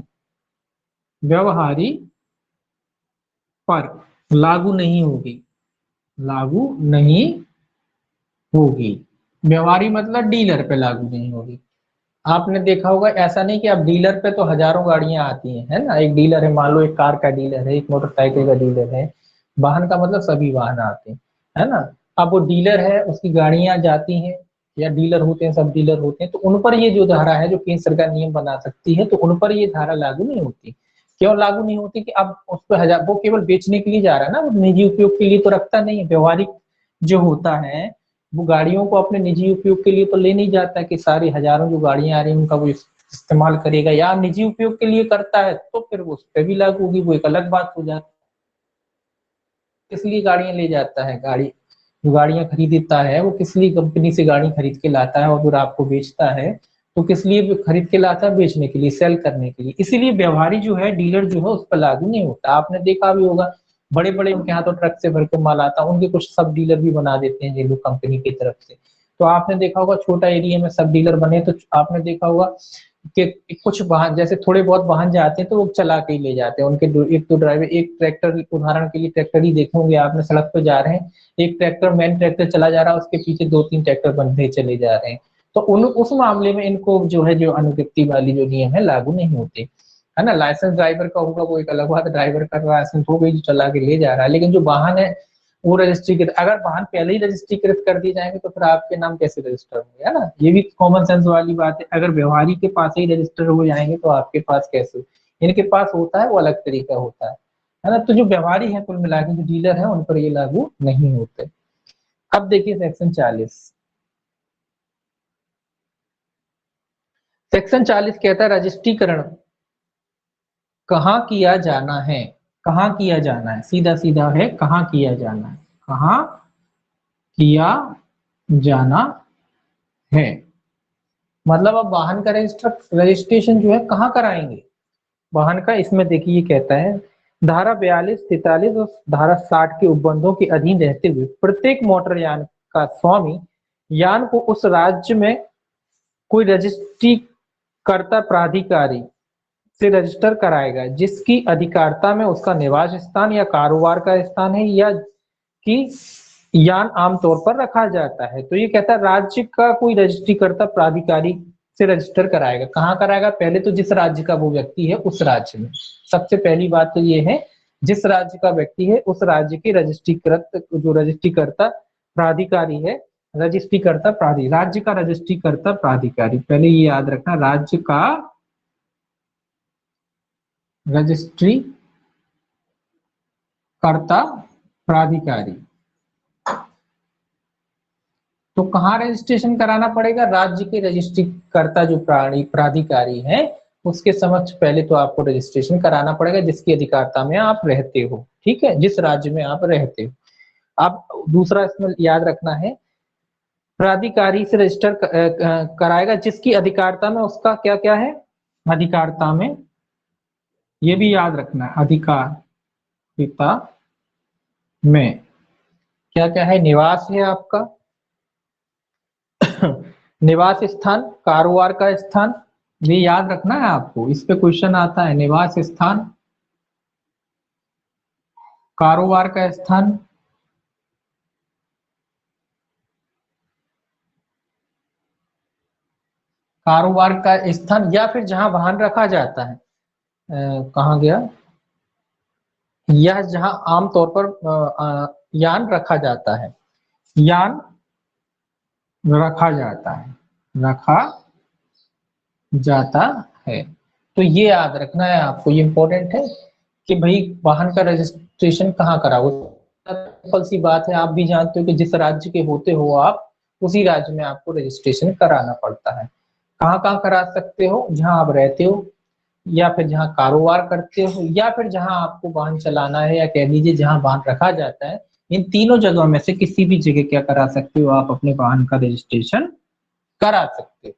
Speaker 1: पर लागू नहीं होगी, लागू नहीं होगी। व्यवहारी मतलब डीलर पे लागू नहीं होगी। आपने देखा होगा, ऐसा नहीं कि अब डीलर पे तो हजारों गाड़ियां आती हैं, है ना। एक डीलर है, मान लो एक कार का डीलर है, एक मोटरसाइकिल का डीलर है, वाहन का मतलब सभी वाहन आते हैं, है ना। अब वो डीलर है, उसकी गाड़ियां जाती हैं, या डीलर होते हैं, सब डीलर होते हैं, तो उन पर ये जो धारा है, जो केंद्र सरकार नियम बना सकती है, तो उन पर ये धारा लागू नहीं होती। क्यों लागू नहीं होती कि अब उस पर हजार, वो केवल बेचने के लिए जा रहा है ना, वो निजी उपयोग के लिए तो रखता नहीं है। व्यवहारिक जो होता है, वो गाड़ियों को अपने निजी उपयोग के लिए तो ले नहीं जाता कि सारी हजारों जो गाड़ियां आ रही हैं उनका वो इस्तेमाल करेगा, या निजी उपयोग के लिए करता है तो फिर वो उस पर भी लागू होगी, वो एक अलग बात हो जाती है। किस लिए गाड़ियां ले जाता है, गाड़ी जो गाड़ियां खरीदता है वो किस लिए कंपनी से गाड़ी खरीद के लाता है, और फिर आपको बेचता है तो किस लिए खरीद के लाता है, बेचने के लिए, सेल करने के लिए। इसीलिए व्यवहारी जो है, डीलर जो है, उस पर लागू नहीं होता। आपने देखा भी होगा, बड़े बड़े उनके यहाँ तो ट्रक से भर के माल आता है, उनके कुछ सब डीलर भी बना देते हैं ये लोग कंपनी की तरफ से। तो आपने देखा होगा छोटा एरिया में सब डीलर बने, तो आपने देखा होगा कि कुछ वाहन जैसे थोड़े बहुत वाहन जाते हैं तो वो चला के ही ले जाते हैं उनके एक तो ड्राइवर, एक ट्रैक्टर, उदाहरण के लिए ट्रैक्टर ही देखे होंगे आपने, सड़क पर जा रहे हैं, एक ट्रैक्टर मेन ट्रैक्टर चला जा रहा है, उसके पीछे 2-3 ट्रैक्टर बंधे चले जा रहे हैं। तो उस मामले में इनको जो है, जो अनुवृत्ति वाली जो नियम है, लागू नहीं होते, है ना। लाइसेंस ड्राइवर का होगा वो एक अलग बात, ड्राइवर का लाइसेंस हो गई, जो चला के ले जा रहा है, लेकिन जो वाहन है वो रजिस्ट्रीकृत, अगर वाहन पहले ही रजिस्ट्रीकृत कर दिए जाएंगे तो फिर आपके नाम कैसे रजिस्टर होंगे, है ना। ये भी कॉमन सेंस वाली बात है। अगर व्यवहारी के पास ही रजिस्टर हो जाएंगे तो आपके पास कैसे, इनके पास होता है वो अलग तरीका होता है ना। तो जो व्यवहारी है कुल मिला के, जो डीलर है, उन पर ये लागू नहीं होते। अब देखिए सेक्शन 40। सेक्शन 40 कहता है रजिस्ट्रीकरण कहाँ किया जाना है, कहाँ किया जाना है, सीधा सीधा है, कहाँ किया जाना है, कहाँ किया जाना है। मतलब अब वाहन का रजिस्ट्रेशन जो है कहाँ कराएंगे वाहन का, इसमें देखिए ये कहता है, धारा 42, 43 और धारा 60 के उपबंधों के अधीन रहते हुए प्रत्येक मोटर यान का स्वामी यान को उस राज्य में कोई रजिस्ट्री कर्ता प्राधिकारी से रजिस्टर कराएगा जिसकी अधिकारिता में उसका निवास स्थान या कारोबार का स्थान है, या कि यान आमतौर पर रखा जाता है। तो ये कहता है राज्य का कोई रजिस्ट्री कर्ता प्राधिकारी से रजिस्टर कराएगा। कहाँ कराएगा, पहले तो जिस राज्य का वो व्यक्ति है उस राज्य में, सबसे पहली बात तो ये है, जिस राज्य का व्यक्ति है उस राज्य के रजिस्ट्रीकृत, जो रजिस्ट्री कर्ता प्राधिकारी है, रजिस्ट्री कर्ता राज्य का रजिस्ट्री कर्ता प्राधिकारी, पहले ये याद रखना, राज्य का रजिस्ट्री कर्ता प्राधिकारी। तो कहाँ रजिस्ट्रेशन कराना पड़ेगा, राज्य के रजिस्ट्री कर्ता जो प्राधिकारी है उसके समक्ष पहले तो आपको रजिस्ट्रेशन कराना पड़ेगा, जिसकी अधिकारिता में आप रहते हो, ठीक है, जिस राज्य में आप रहते हो। अब दूसरा इसमें याद रखना है, प्राधिकारी से रजिस्टर कराएगा जिसकी अधिकारिता में उसका क्या क्या है, अधिकारिता में, ये भी याद रखना है, अधिकारिता में क्या क्या है, निवास है आपका निवास स्थान, कारोबार का स्थान, ये याद रखना है आपको, इस पे क्वेश्चन आता है, निवास स्थान, कारोबार का स्थान, कारोबार का स्थान, या फिर जहां वाहन रखा जाता है, कहाँ गया, या जहां आमतौर पर यान रखा जाता है, यान रखा जाता है, रखा जाता है। तो ये याद रखना है आपको, ये इंपॉर्टेंट है कि भाई वाहन का रजिस्ट्रेशन कहाँ कराओ। सिंपल सी बात है, आप भी जानते हो कि जिस राज्य के होते हो आप, उसी राज्य में आपको रजिस्ट्रेशन कराना पड़ता है। कहाँ कहाँ करा सकते हो, जहां आप रहते हो, या फिर जहां कारोबार करते हो, या फिर जहां आपको वाहन चलाना है, या कह लीजिए जहां वाहन रखा जाता है। इन तीनों जगहों में से किसी भी जगह क्या करा सकते हो आप, अपने वाहन का रजिस्ट्रेशन करा सकते हो।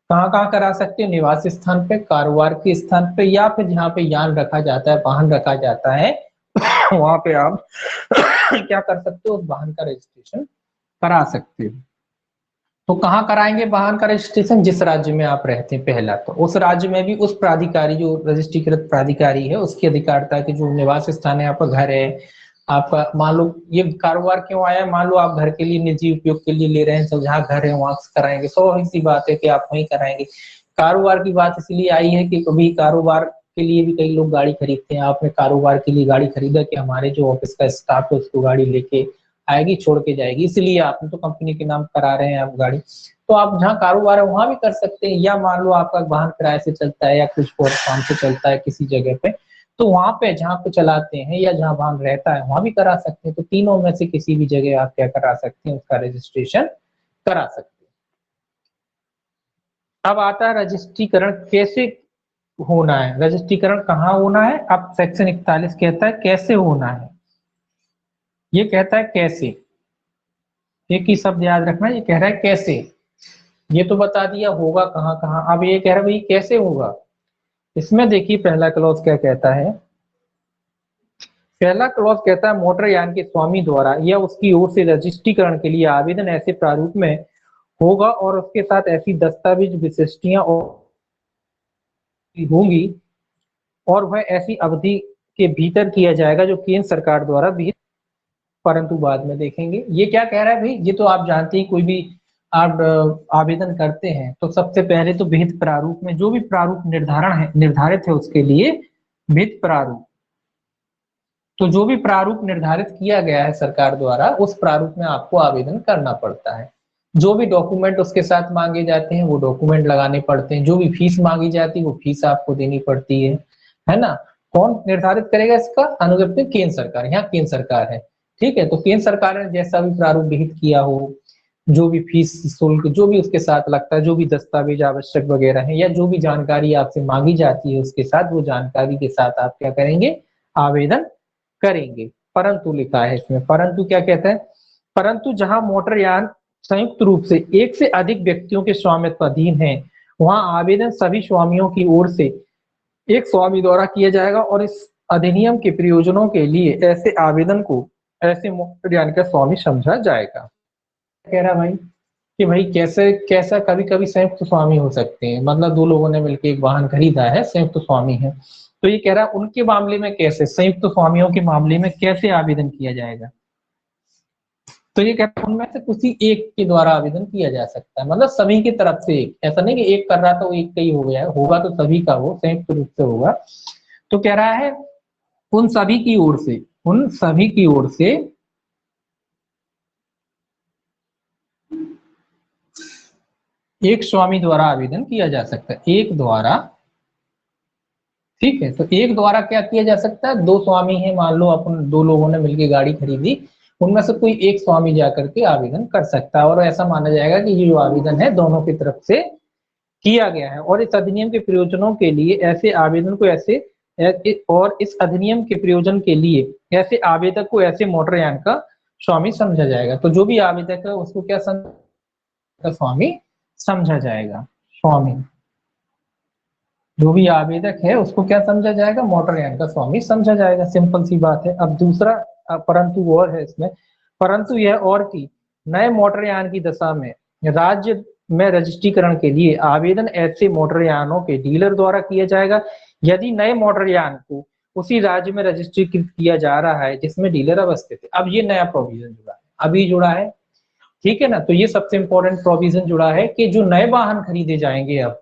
Speaker 1: कहाँ कहाँ करा सकते हो? निवास स्थान पे, कारोबार के स्थान पे, या फिर जहाँ पे यान रखा जाता है, वाहन रखा जाता है वहां पे आप क्या कर सकते हो? उस वाहन का रजिस्ट्रेशन करा सकते हो। तो कहाँ कराएंगे वाहन का रजिस्ट्रेशन? जिस राज्य में आप रहते हैं पहला, तो उस राज्य में भी उस प्राधिकारी, जो रजिस्ट्रीकृत प्राधिकारी है, उसकी अधिकारिता की जो निवास स्थान है, आपका घर है, आपका मान लो ये कारोबार क्यों आया है, मान लो आप घर के लिए निजी उपयोग के लिए ले रहे हैं, तो जहाँ घर है वहां से कराएंगे, स्वाभाविक सी बात है कि आप वहीं कराएंगे। कारोबार की बात इसलिए आई है कि कभी कारोबार के लिए भी कई लोग गाड़ी खरीदते हैं। आपने कारोबार के लिए गाड़ी खरीदा कि हमारे जो ऑफिस का स्टाफ है उसको गाड़ी लेके आएगी, छोड़ के जाएगी, इसलिए आपने तो कंपनी के नाम करा रहे हैं आप गाड़ी। तो आप जहाँ कारोबार है वहां भी कर सकते हैं, या मान लो आपका वाहन किराए से चलता है या कुछ और काम से चलता है किसी जगह पे, तो वहां पे जहाँ पे चलाते हैं या जहाँ वाहन रहता है वहां भी करा सकते हैं। तो तीनों में से किसी भी जगह आप क्या करा सकते हैं? उसका रजिस्ट्रेशन करा सकते हैं। अब आता है रजिस्ट्रीकरण कैसे होना है। रजिस्ट्रीकरण कहाँ होना है? अब सेक्शन 41 कहता है कैसे होना है। ये कहता है कैसे, एक ही शब्द याद रखना, ये कह रहा है कैसे। ये तो बता दिया होगा कहाँ कहाँ, अब ये कह रहा है भाई कैसे होगा। इसमें देखिए पहला क्लॉज क्या कहता है। पहला क्लॉज कहता है मोटर यान के स्वामी द्वारा या उसकी ओर से रजिस्ट्रीकरण के लिए आवेदन ऐसे प्रारूप में होगा और उसके साथ ऐसी दस्तावेज विशिष्टियां होंगी और वह ऐसी अवधि के भीतर किया जाएगा जो केंद्र सरकार द्वारा विहित, परंतु बाद में देखेंगे। ये क्या कह रहा है भाई? ये तो आप जानते हैं, कोई भी आप आवेदन करते हैं तो सबसे पहले तो विहित प्रारूप में जो भी प्रारूप निर्धारण है, निर्धारित है, उसके लिए विहित प्रारूप, तो जो भी प्रारूप निर्धारित किया गया है सरकार द्वारा उस प्रारूप में आपको आवेदन करना पड़ता है। जो भी डॉक्यूमेंट उसके साथ मांगे जाते हैं वो डॉक्यूमेंट लगाने पड़ते हैं, जो भी फीस मांगी जाती है वो फीस आपको देनी पड़ती है ना। कौन निर्धारित करेगा इसका? अनुज्ञप्ति केंद्र सरकार, यहाँ केंद्र सरकार है, ठीक है। तो केंद्र सरकार ने जैसा भी प्रारूप विहित किया हो, जो भी फीस शुल्क जो भी उसके साथ लगता है, जो भी दस्तावेज आवश्यक वगैरह है, या जो भी जानकारी आपसे मांगी जाती है उसके साथ, वो जानकारी के साथ आप क्या करेंगे? आवेदन करेंगे। परंतु लिखा है इसमें, परंतु क्या कहता है? परंतु जहां मोटरयान संयुक्त रूप से एक से अधिक व्यक्तियों के स्वामित्व अधीन है, वहां आवेदन सभी स्वामियों की ओर से एक स्वामी द्वारा किया जाएगा और इस अधिनियम के प्रयोजनों के लिए ऐसे आवेदन को ऐसे मोटरयान का स्वामी समझा जाएगा। कह रहा भाई कि भाई कैसे कैसा, कभी कभी संयुक्त स्वामी हो सकते हैं, मतलब दो लोगों ने मिलकर एक वाहन खरीदा है, संयुक्त स्वामी है। तो ये कह रहा है उनके मामले में कैसे, संयुक्त स्वामियों के मामले में कैसे आवेदन किया जाएगा। तो ये कहता है उनमें से किसी एक के द्वारा आवेदन किया जा सकता है, मतलब सभी की तरफ से एक, ऐसा नहीं कि एक कर रहा था वो एक का ही हो गया, होगा तो सभी का, वो संयुक्त रूप से होगा। तो कह रहा है उन सभी की ओर से, उन सभी की ओर से एक स्वामी द्वारा आवेदन किया जा सकता है, एक द्वारा, ठीक है। तो एक द्वारा क्या किया जा सकता है? दो स्वामी है, मान लो अपन दो लोगों ने मिलकर गाड़ी खरीदी, उनमें से कोई एक स्वामी जाकर के आवेदन कर सकता है, और ऐसा माना जाएगा कि ये जो आवेदन है दोनों की तरफ से किया गया है। और इस अधिनियम के प्रयोजनों के लिए ऐसे आवेदन को ऐसे, और इस अधिनियम के प्रयोजन के लिए ऐसे आवेदक को ऐसे मोटरयान का स्वामी समझा जाएगा। तो जो भी आवेदक है उसको क्या समझा? स्वामी समझा जाएगा। स्वामी, जो भी आवेदक है उसको क्या समझा जाएगा? मोटरयान का स्वामी समझा जाएगा। सिंपल सी बात है। अब दूसरा परंतु और है इसमें, परंतु यह और की नए मोटरयान की दशा में राज्य में रजिस्ट्रीकरण के लिए आवेदन ऐसे मोटरयानों के डीलर द्वारा किया जाएगा यदि नए मोटरयान को उसी राज्य में रजिस्ट्रीकृत किया जा रहा है जिसमें डीलर अवस्थित है। अब ये नया प्रोविजन जुड़ा है, अभी जुड़ा है, ठीक है ना। तो ये सबसे इंपॉर्टेंट प्रोविजन जुड़ा है कि जो नए वाहन खरीदे जाएंगे अब,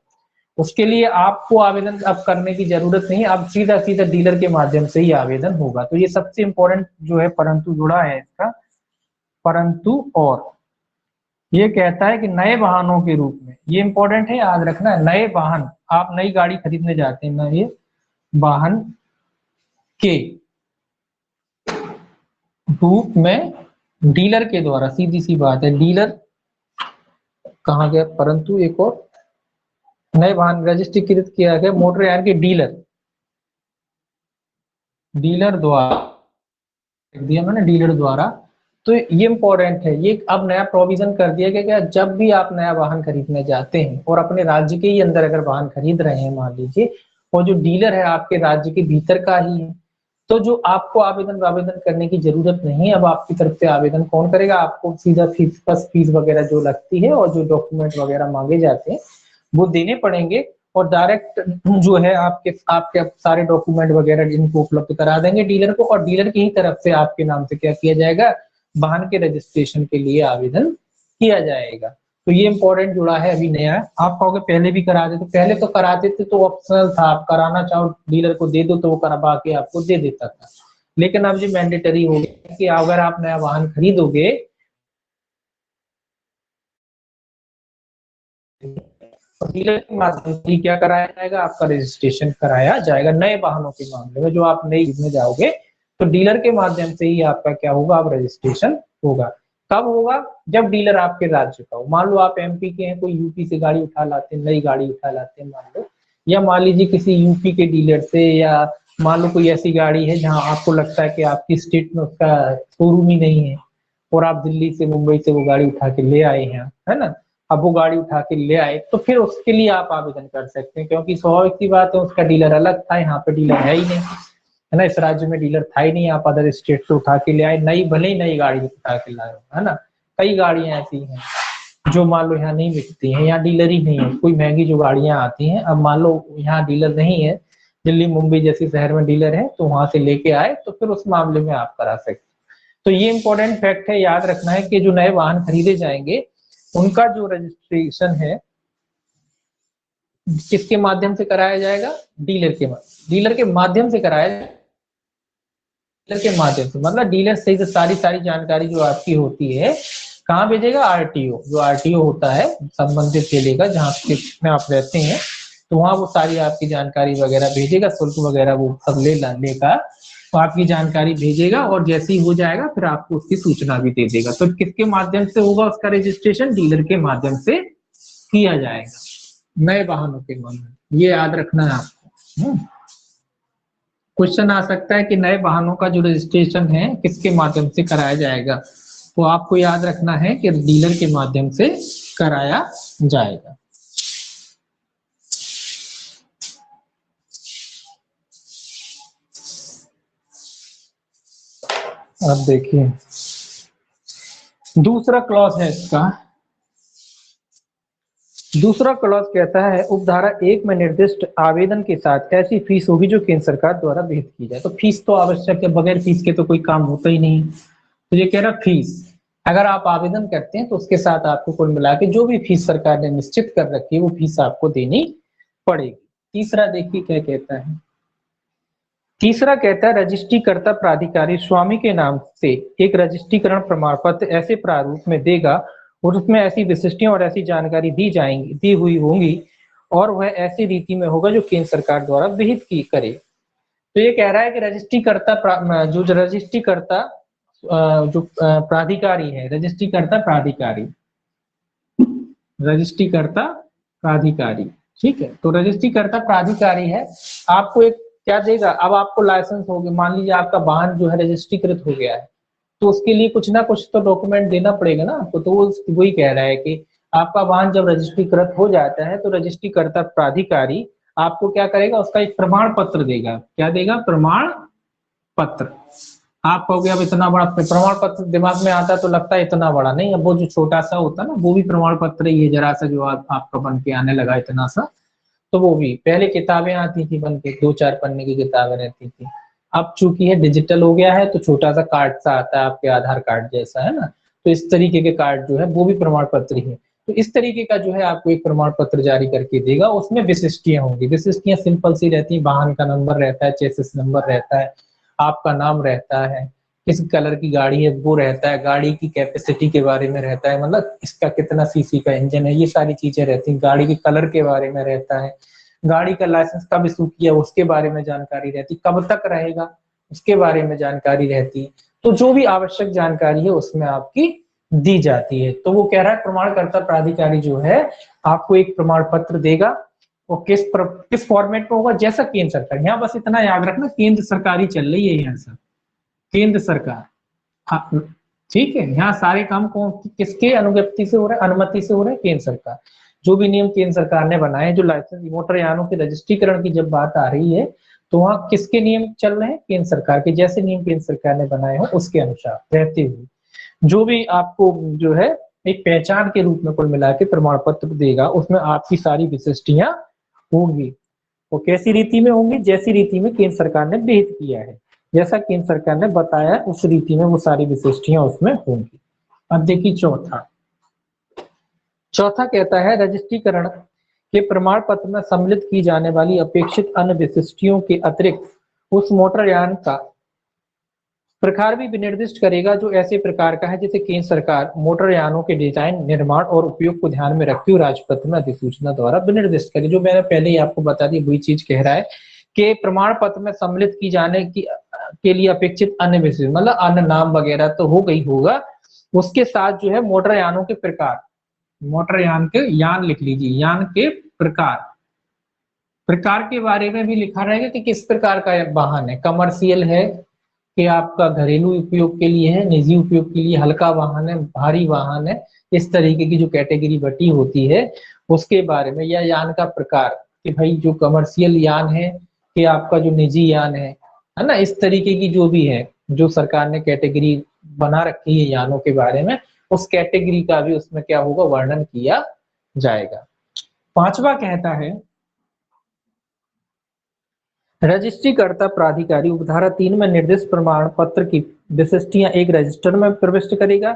Speaker 1: उसके लिए आपको आवेदन अब करने की जरूरत नहीं, अब सीधा सीधा डीलर के माध्यम से ही आवेदन होगा। तो ये सबसे इंपॉर्टेंट जो है परंतु जुड़ा है इसका, परंतु और ये कहता है कि नए वाहनों के रूप में, ये इंपॉर्टेंट है, याद रखना है, नए वाहन, आप नई गाड़ी खरीदने जाते हैं, नए वाहन के रूप में डीलर के द्वारा, सीधी सी बात है, डीलर कहाँ गया परंतु, एक और, नए वाहन रजिस्ट्रीकृत किया गया मोटरयान के डीलर, डीलर द्वारा लिख दिया मैंने, डीलर द्वारा तो ये इंपॉर्टेंट है, ये अब नया प्रोविजन कर दिया गया कि जब भी आप नया वाहन खरीदने जाते हैं और अपने राज्य के ही अंदर अगर वाहन खरीद रहे हैं मान लीजिए, और जो डीलर है आपके राज्य के भीतर का ही है, तो जो आपको आवेदन करने की जरूरत नहीं है। अब आपकी तरफ से आवेदन कौन करेगा, आपको सीधा फीस, बस फीस वगैरह जो लगती है और जो डॉक्यूमेंट वगैरह मांगे जाते हैं वो देने पड़ेंगे, और डायरेक्ट जो है आपके आपके सारे डॉक्यूमेंट वगैरह इनको उपलब्ध करा देंगे डीलर को, और डीलर की ही तरफ से आपके नाम से क्या किया जाएगा, वाहन के रजिस्ट्रेशन के लिए आवेदन किया जाएगा। तो ये इंपॉर्टेंट जुड़ा है अभी नया। आप कहोगे पहले भी करा देते, पहले तो कराते थे तो ऑप्शनल था, आप कराना चाहो डीलर को दे दो तो वो करवा के आपको दे देता था, लेकिन अब ये मैंडेटरी हो गया कि अगर आप नया वाहन खरीदोगे डीलर के माध्यम से क्या कराया जाएगा, आपका रजिस्ट्रेशन कराया जाएगा। नए वाहनों के मामले में जो आप नई खरीदने जाओगे तो डीलर के माध्यम से ही आपका क्या होगा, अब रजिस्ट्रेशन होगा। कब होगा, जब डीलर आपके राज्य का हो। मान लो आप एमपी के हैं, कोई यूपी से गाड़ी उठा लाते हैं, नई गाड़ी उठा लाते हैं मान लो, या मान लीजिए किसी यूपी के डीलर से, या मान लो कोई ऐसी गाड़ी है जहां आपको लगता है कि आपकी स्टेट में उसका शोरूम ही नहीं है, और आप दिल्ली से मुंबई से वो गाड़ी उठा के ले आए हैं, है ना, अब वो गाड़ी उठा के ले आए, तो फिर उसके लिए आप आवेदन कर सकते हैं, क्योंकि स्वाभाविक सी बात है उसका डीलर अलग था, यहाँ पे डीलर है ही नहीं, है ना, इस राज्य में डीलर था ही नहीं, आप अदर स्टेट से उठा के ले आए, नई भले ही नई गाड़ी उठा के लाए, है ना। कई गाड़ियां ऐसी हैं जो मान लो यहाँ नहीं बिकती हैं, यहाँ डीलर ही नहीं है, कोई महंगी जो गाड़ियां आती हैं, अब मान लो यहाँ डीलर नहीं है, दिल्ली मुंबई जैसे शहर में डीलर है, तो वहां से लेके आए तो फिर उस मामले में आप करा सकते हैं। तो ये इंपॉर्टेंट फैक्ट है, याद रखना है कि जो नए वाहन खरीदे जाएंगे उनका जो रजिस्ट्रेशन है किसके माध्यम से कराया जाएगा, डीलर के माध्यम से कराया जाएगा। डीलर के माध्यम से मतलब डीलर से सारी सारी जानकारी जो आपकी होती है कहाँ भेजेगा, आरटीओ, जो आरटीओ होता है संबंधित जिले का जहाँ में आप रहते हैं, तो वहां वो सारी आपकी जानकारी वगैरह भेजेगा, शुल्क वगैरह वो सब लेगा, तो आपकी जानकारी भेजेगा, और जैसे ही हो जाएगा फिर आपको उसकी सूचना भी दे देगा। तो किसके माध्यम से होगा उसका रजिस्ट्रेशन, डीलर के माध्यम से किया जाएगा नए वाहनों के माध्यम, ये याद रखना है आपको। क्वेश्चन आ सकता है कि नए वाहनों का जो रजिस्ट्रेशन है किसके माध्यम से कराया जाएगा, तो आपको याद रखना है कि डीलर के माध्यम से कराया जाएगा। अब देखिए दूसरा क्लॉज है इसका, दूसरा क्लॉज कहता है उपधारा 1 में निर्दिष्ट आवेदन के साथ ऐसी फीस होगी जो केंद्र सरकार द्वारा विहित की जाए। तो फीस तो आवश्यक है, बगैर फीस के तो कोई काम होता ही नहीं। तो ये कह रहा फीस, अगर आप आवेदन करते हैं तो उसके साथ आपको कुल मिला के जो भी फीस सरकार ने निश्चित कर रखी है वो फीस आपको देनी पड़ेगी। तीसरा देखिए क्या कहता है, तीसरा कहता है रजिस्ट्रीकर्ता प्राधिकारी स्वामी के नाम से एक रजिस्ट्रीकरण प्रमाण पत्र ऐसे प्रारूप में देगा और उसमें ऐसी विशिष्टियां और ऐसी जानकारी दी हुई होंगी और वह ऐसी रीति में होगा जो केंद्र सरकार द्वारा विहित की करे। तो ये कह रहा है कि रजिस्ट्रीकर्ता जो रजिस्ट्रीकर्ता जो प्राधिकारी है, रजिस्ट्रीकर्ता प्राधिकारी, ठीक है, तो रजिस्ट्रीकर्ता प्राधिकारी है, आपको एक क्या देगा, अब आपको लाइसेंस हो गया, मान लीजिए आपका वाहन जो है रजिस्ट्रीकृत हो गया है, तो उसके लिए कुछ ना कुछ तो डॉक्यूमेंट देना पड़ेगा ना आपको, तो वो वही कह रहा है कि आपका वाहन जब रजिस्ट्रीकृत हो जाता है तो रजिस्ट्रीकर्ता प्राधिकारी आपको क्या करेगा, उसका एक प्रमाण पत्र देगा। क्या देगा, प्रमाण पत्र। आप कहोगे अब इतना बड़ा प्रमाण पत्र दिमाग में आता है तो लगता है इतना बड़ा, नहीं, अब वो जो छोटा सा होता है ना वो भी प्रमाण पत्र ही है, जरा सा जो आपका बन के आने लगा इतना सा, तो वो भी पहले किताबें आती थी बन के, 2-4 पन्ने की किताबें रहती थी, अब चूंकि है डिजिटल हो गया है तो छोटा सा कार्ड सा आता है आपके आधार कार्ड जैसा, है ना, तो इस तरीके के कार्ड जो है वो भी प्रमाण पत्र ही है। तो इस तरीके का जो है आपको एक प्रमाण पत्र जारी करके देगा, उसमें विशिष्टियां होंगी, विशिष्टियां सिंपल सी रहती है, वाहन का नंबर रहता है, चेसिस नंबर रहता है, आपका नाम रहता है, किस कलर की गाड़ी है वो रहता है, गाड़ी की कैपेसिटी के बारे में रहता है, मतलब इसका कितना सीसी का इंजन है, ये सारी चीजें रहती हैं, गाड़ी के कलर के बारे में रहता है, गाड़ी का लाइसेंस कब इशू किया उसके बारे में जानकारी रहती, कब तक रहेगा उसके बारे में जानकारी रहती। तो जो भी आवश्यक जानकारी है उसमें आपकी दी जाती है। तो वो कह रहा है प्रमाणकर्ता प्राधिकारी जो है आपको एक प्रमाण पत्र देगा, और किस फॉर्मेट में होगा, जैसा केंद्र सरकार, यहाँ बस इतना याद रखना केंद्र सरकार ही चल रही है, यहाँ सब केंद्र सरकार, हाँ, ठीक है, यहाँ सारे काम कौन किसके अनुज्ञप्ति से हो रहे हैं, अनुमति से हो रहे हैं, केंद्र सरकार। जो भी नियम केंद्र सरकार ने बनाए, जो लाइसेंस मोटर यानों के रजिस्ट्रीकरण की जब बात आ रही है तो वहाँ किसके नियम चल रहे हैं, केंद्र सरकार के। जैसे नियम केंद्र सरकार ने बनाए हो उसके अनुसार रहते हुए जो भी आपको जो है एक पहचान के रूप में कुल मिला के प्रमाण पत्र देगा, उसमें आपकी सारी विशिष्टियां होंगी। वो कैसी रीति में होंगी, जैसी रीति में केंद्र सरकार ने विहित किया है, जैसा केंद्र सरकार ने बताया उस रीति में वो सारी विशिष्टियां उसमें होंगी। अब देखिए चौथा कहता है रजिस्ट्रीकरण के प्रमाण पत्र में सम्मिलित की जाने वाली अपेक्षित अन्य विशिष्टियों के अतिरिक्त उस मोटर यान का प्रकार भी विनिर्दिष्ट करेगा जो ऐसे प्रकार का है जिसे केंद्र सरकार मोटर यानों के डिजाइन, निर्माण और उपयोग को ध्यान में रखते हुए राजपत्र में अधिसूचना द्वारा विनिर्दिष्ट करे। जो मैंने पहले ही आपको बता दी वही चीज कह रहा है कि प्रमाण पत्र में सम्मिलित की जाने की के लिए अपेक्षित अन्य विशेष मतलब अन्य नाम वगैरह तो हो गई होगा, उसके साथ जो है मोटर यानों के प्रकार, मोटर यान के यान लिख लीजिए, यान के प्रकार प्रकार के बारे में भी लिखा रहेगा कि किस प्रकार का वाहन है, कमर्शियल है कि आपका घरेलू उपयोग के लिए है, निजी उपयोग के लिए, हल्का वाहन है, भारी वाहन है, इस तरीके की जो कैटेगरी बटी होती है उसके बारे में, या यान का प्रकार कि भाई जो कमर्शियल यान है कि आपका जो निजी यान है ना, इस तरीके की जो भी है जो सरकार ने कैटेगरी बना रखी है यानों के बारे में, उस कैटेगरी का भी उसमें क्या होगा वर्णन किया जाएगा। पांचवा कहता है रजिस्ट्रीकर्ता प्राधिकारी उपधारा 3 में निर्दिष्ट प्रमाण पत्र की विशिष्टियां एक रजिस्टर में प्रविष्ट करेगा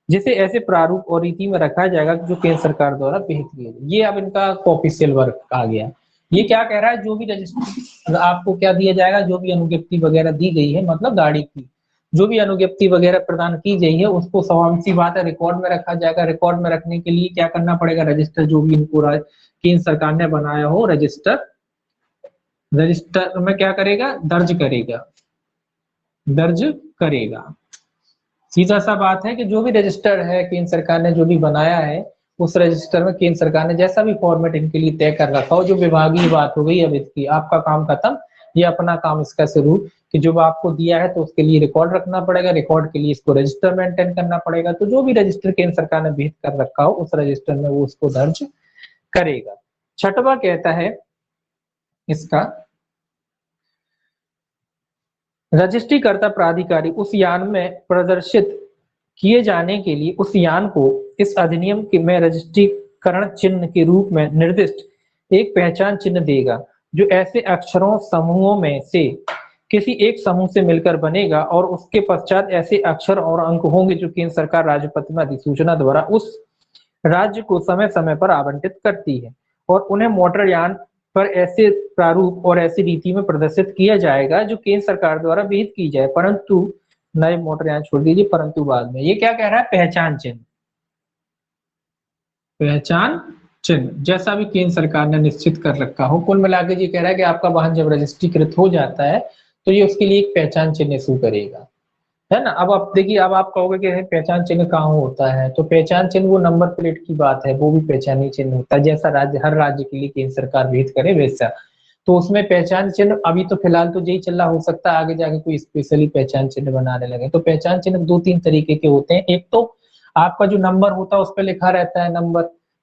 Speaker 1: जिसे ऐसे प्रारूप और रीति में रखा जाएगा जो केंद्र सरकार द्वारा विहित किया जाए। ये अब इनका ऑफिशियल वर्क आ गया। ये क्या कह रहा है, जो भी रजिस्ट्री आपको क्या दिया जाएगा, जो भी अनुज्ञप्ति वगैरह दी गई है, मतलब गाड़ी की जो भी अनुज्ञप्ति वगैरह प्रदान की गई है उसको स्वाभाविक सी बात है रिकॉर्ड में रखा जाएगा। रिकॉर्ड में रखने के लिए क्या करना पड़ेगा, रजिस्टर जो भी इनको केंद्र सरकार ने बनाया हो रजिस्टर में क्या करेगा, दर्ज करेगा। सीधा सा बात है कि जो भी रजिस्टर है केंद्र सरकार ने जो भी बनाया है उस रजिस्टर में केंद्र सरकार ने जैसा भी फॉर्मेट इनके लिए तय कर रखा हो, जो विभागीय बात हो गई अब इसकी आपका काम खत्म, ये अपना काम इसका शुरू कि जो आपको दिया है तो उसके लिए रिकॉर्ड रखना पड़ेगा, रिकॉर्ड के लिए इसको रजिस्टर मेंटेन करना पड़ेगा। तो जो भी रजिस्टर केंद्र सरकार ने विहित कर रखा हो उस रजिस्टर में वो उसको दर्ज करेगा। छठवां कहता है इसका रजिस्ट्रीकर्ता प्राधिकारी उस यान में प्रदर्शित किए जाने के लिए उस यान को इस अधिनियम के में रजिस्ट्रीकरण चिन्ह के रूप में निर्दिष्ट एक पहचान चिन्ह देगा जो ऐसे अक्षरों समूहों में से किसी एक समूह से मिलकर बनेगा और उसके पश्चात ऐसे अक्षर और अंक होंगे जो केंद्र सरकार राज्यपत्र में अधिसूचना द्वारा उस राज्य को समय समय पर आवंटित करती है और उन्हें मोटर यान पर ऐसे प्रारूप और ऐसी रीति में प्रदर्शित किया जाएगा जो केंद्र सरकार द्वारा विहित की जाए, परंतु नए मोटर यान छोड़ दीजिए, परंतु बाद में। ये क्या कह रहा है, पहचान चिन्ह जैसा भी केंद्र सरकार ने निश्चित कर रखा हो। कुल मिलाकर ये कह रहा है कि आपका वाहन जब रजिस्ट्रीकृत हो जाता है तो ये उसके लिए एक पहचान चिन्ह इशू करेगा, है ना। अब आप देखिए, अब आप कहोगे कि पहचान चिन्ह कहाँ होता है, तो पहचान चिन्ह वो नंबर प्लेट की बात है, वो भी पहचानी चिन्ह होता है जैसा राज्य हर राज्य के लिए केंद्र सरकार विहित करे वैसा। तो उसमें पहचान चिन्ह अभी तो फिलहाल तो यही चल रहा, हो सकता है आगे जाके कोई स्पेशली पहचान चिन्ह बनाने लगे। तो पहचान चिन्ह 2-3 तरीके के होते हैं। एक तो आपका जो नंबर होता है उस पर लिखा रहता है नंबर,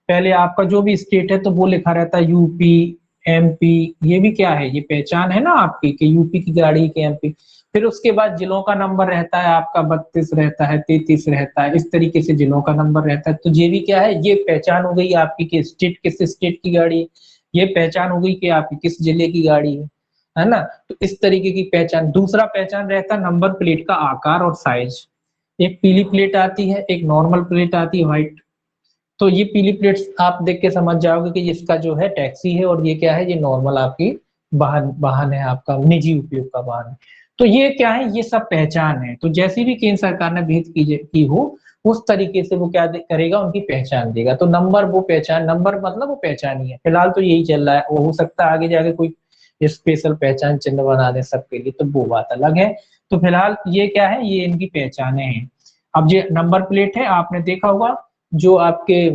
Speaker 1: पहले आपका जो भी स्टेट है तो वो लिखा रहता है यूपी, एमपी, ये भी क्या है, ये पहचान है ना आपकी कि यूपी की गाड़ी के एमपी। फिर उसके बाद जिलों का नंबर रहता है आपका 32 रहता है, 33 रहता है, इस तरीके से जिलों का नंबर रहता है। तो ये भी क्या है, ये पहचान हो गई आपकी कि स्टेट किस स्टेट की गाड़ी है, ये पहचान हो गई कि आपकी किस जिले की गाड़ी है ना। तो इस तरीके की पहचान। दूसरा पहचान रहता है नंबर प्लेट का आकार और साइज। एक पीली प्लेट आती है, एक नॉर्मल प्लेट आती है व्हाइट। तो ये पीली प्लेट्स आप देख के समझ जाओगे कि इसका जो है टैक्सी है और ये क्या है, ये नॉर्मल आपकी वाहन है, आपका निजी उपयोग का वाहन है। तो ये क्या है, ये सब पहचान है। तो जैसी भी केंद्र सरकार ने विहित की हो उस तरीके से वो क्या करेगा, उनकी पहचान देगा। तो नंबर वो पहचान, नंबर मतलब वो पहचान ही है। फिलहाल तो यही चल रहा है, वो हो सकता है आगे जाके कोई स्पेशल पहचान चिन्ह बना दे सबके लिए, तो वो बात अलग है। तो फिलहाल ये क्या है, ये इनकी पहचाने हैं। अब ये नंबर प्लेट है, आपने देखा होगा जो आपके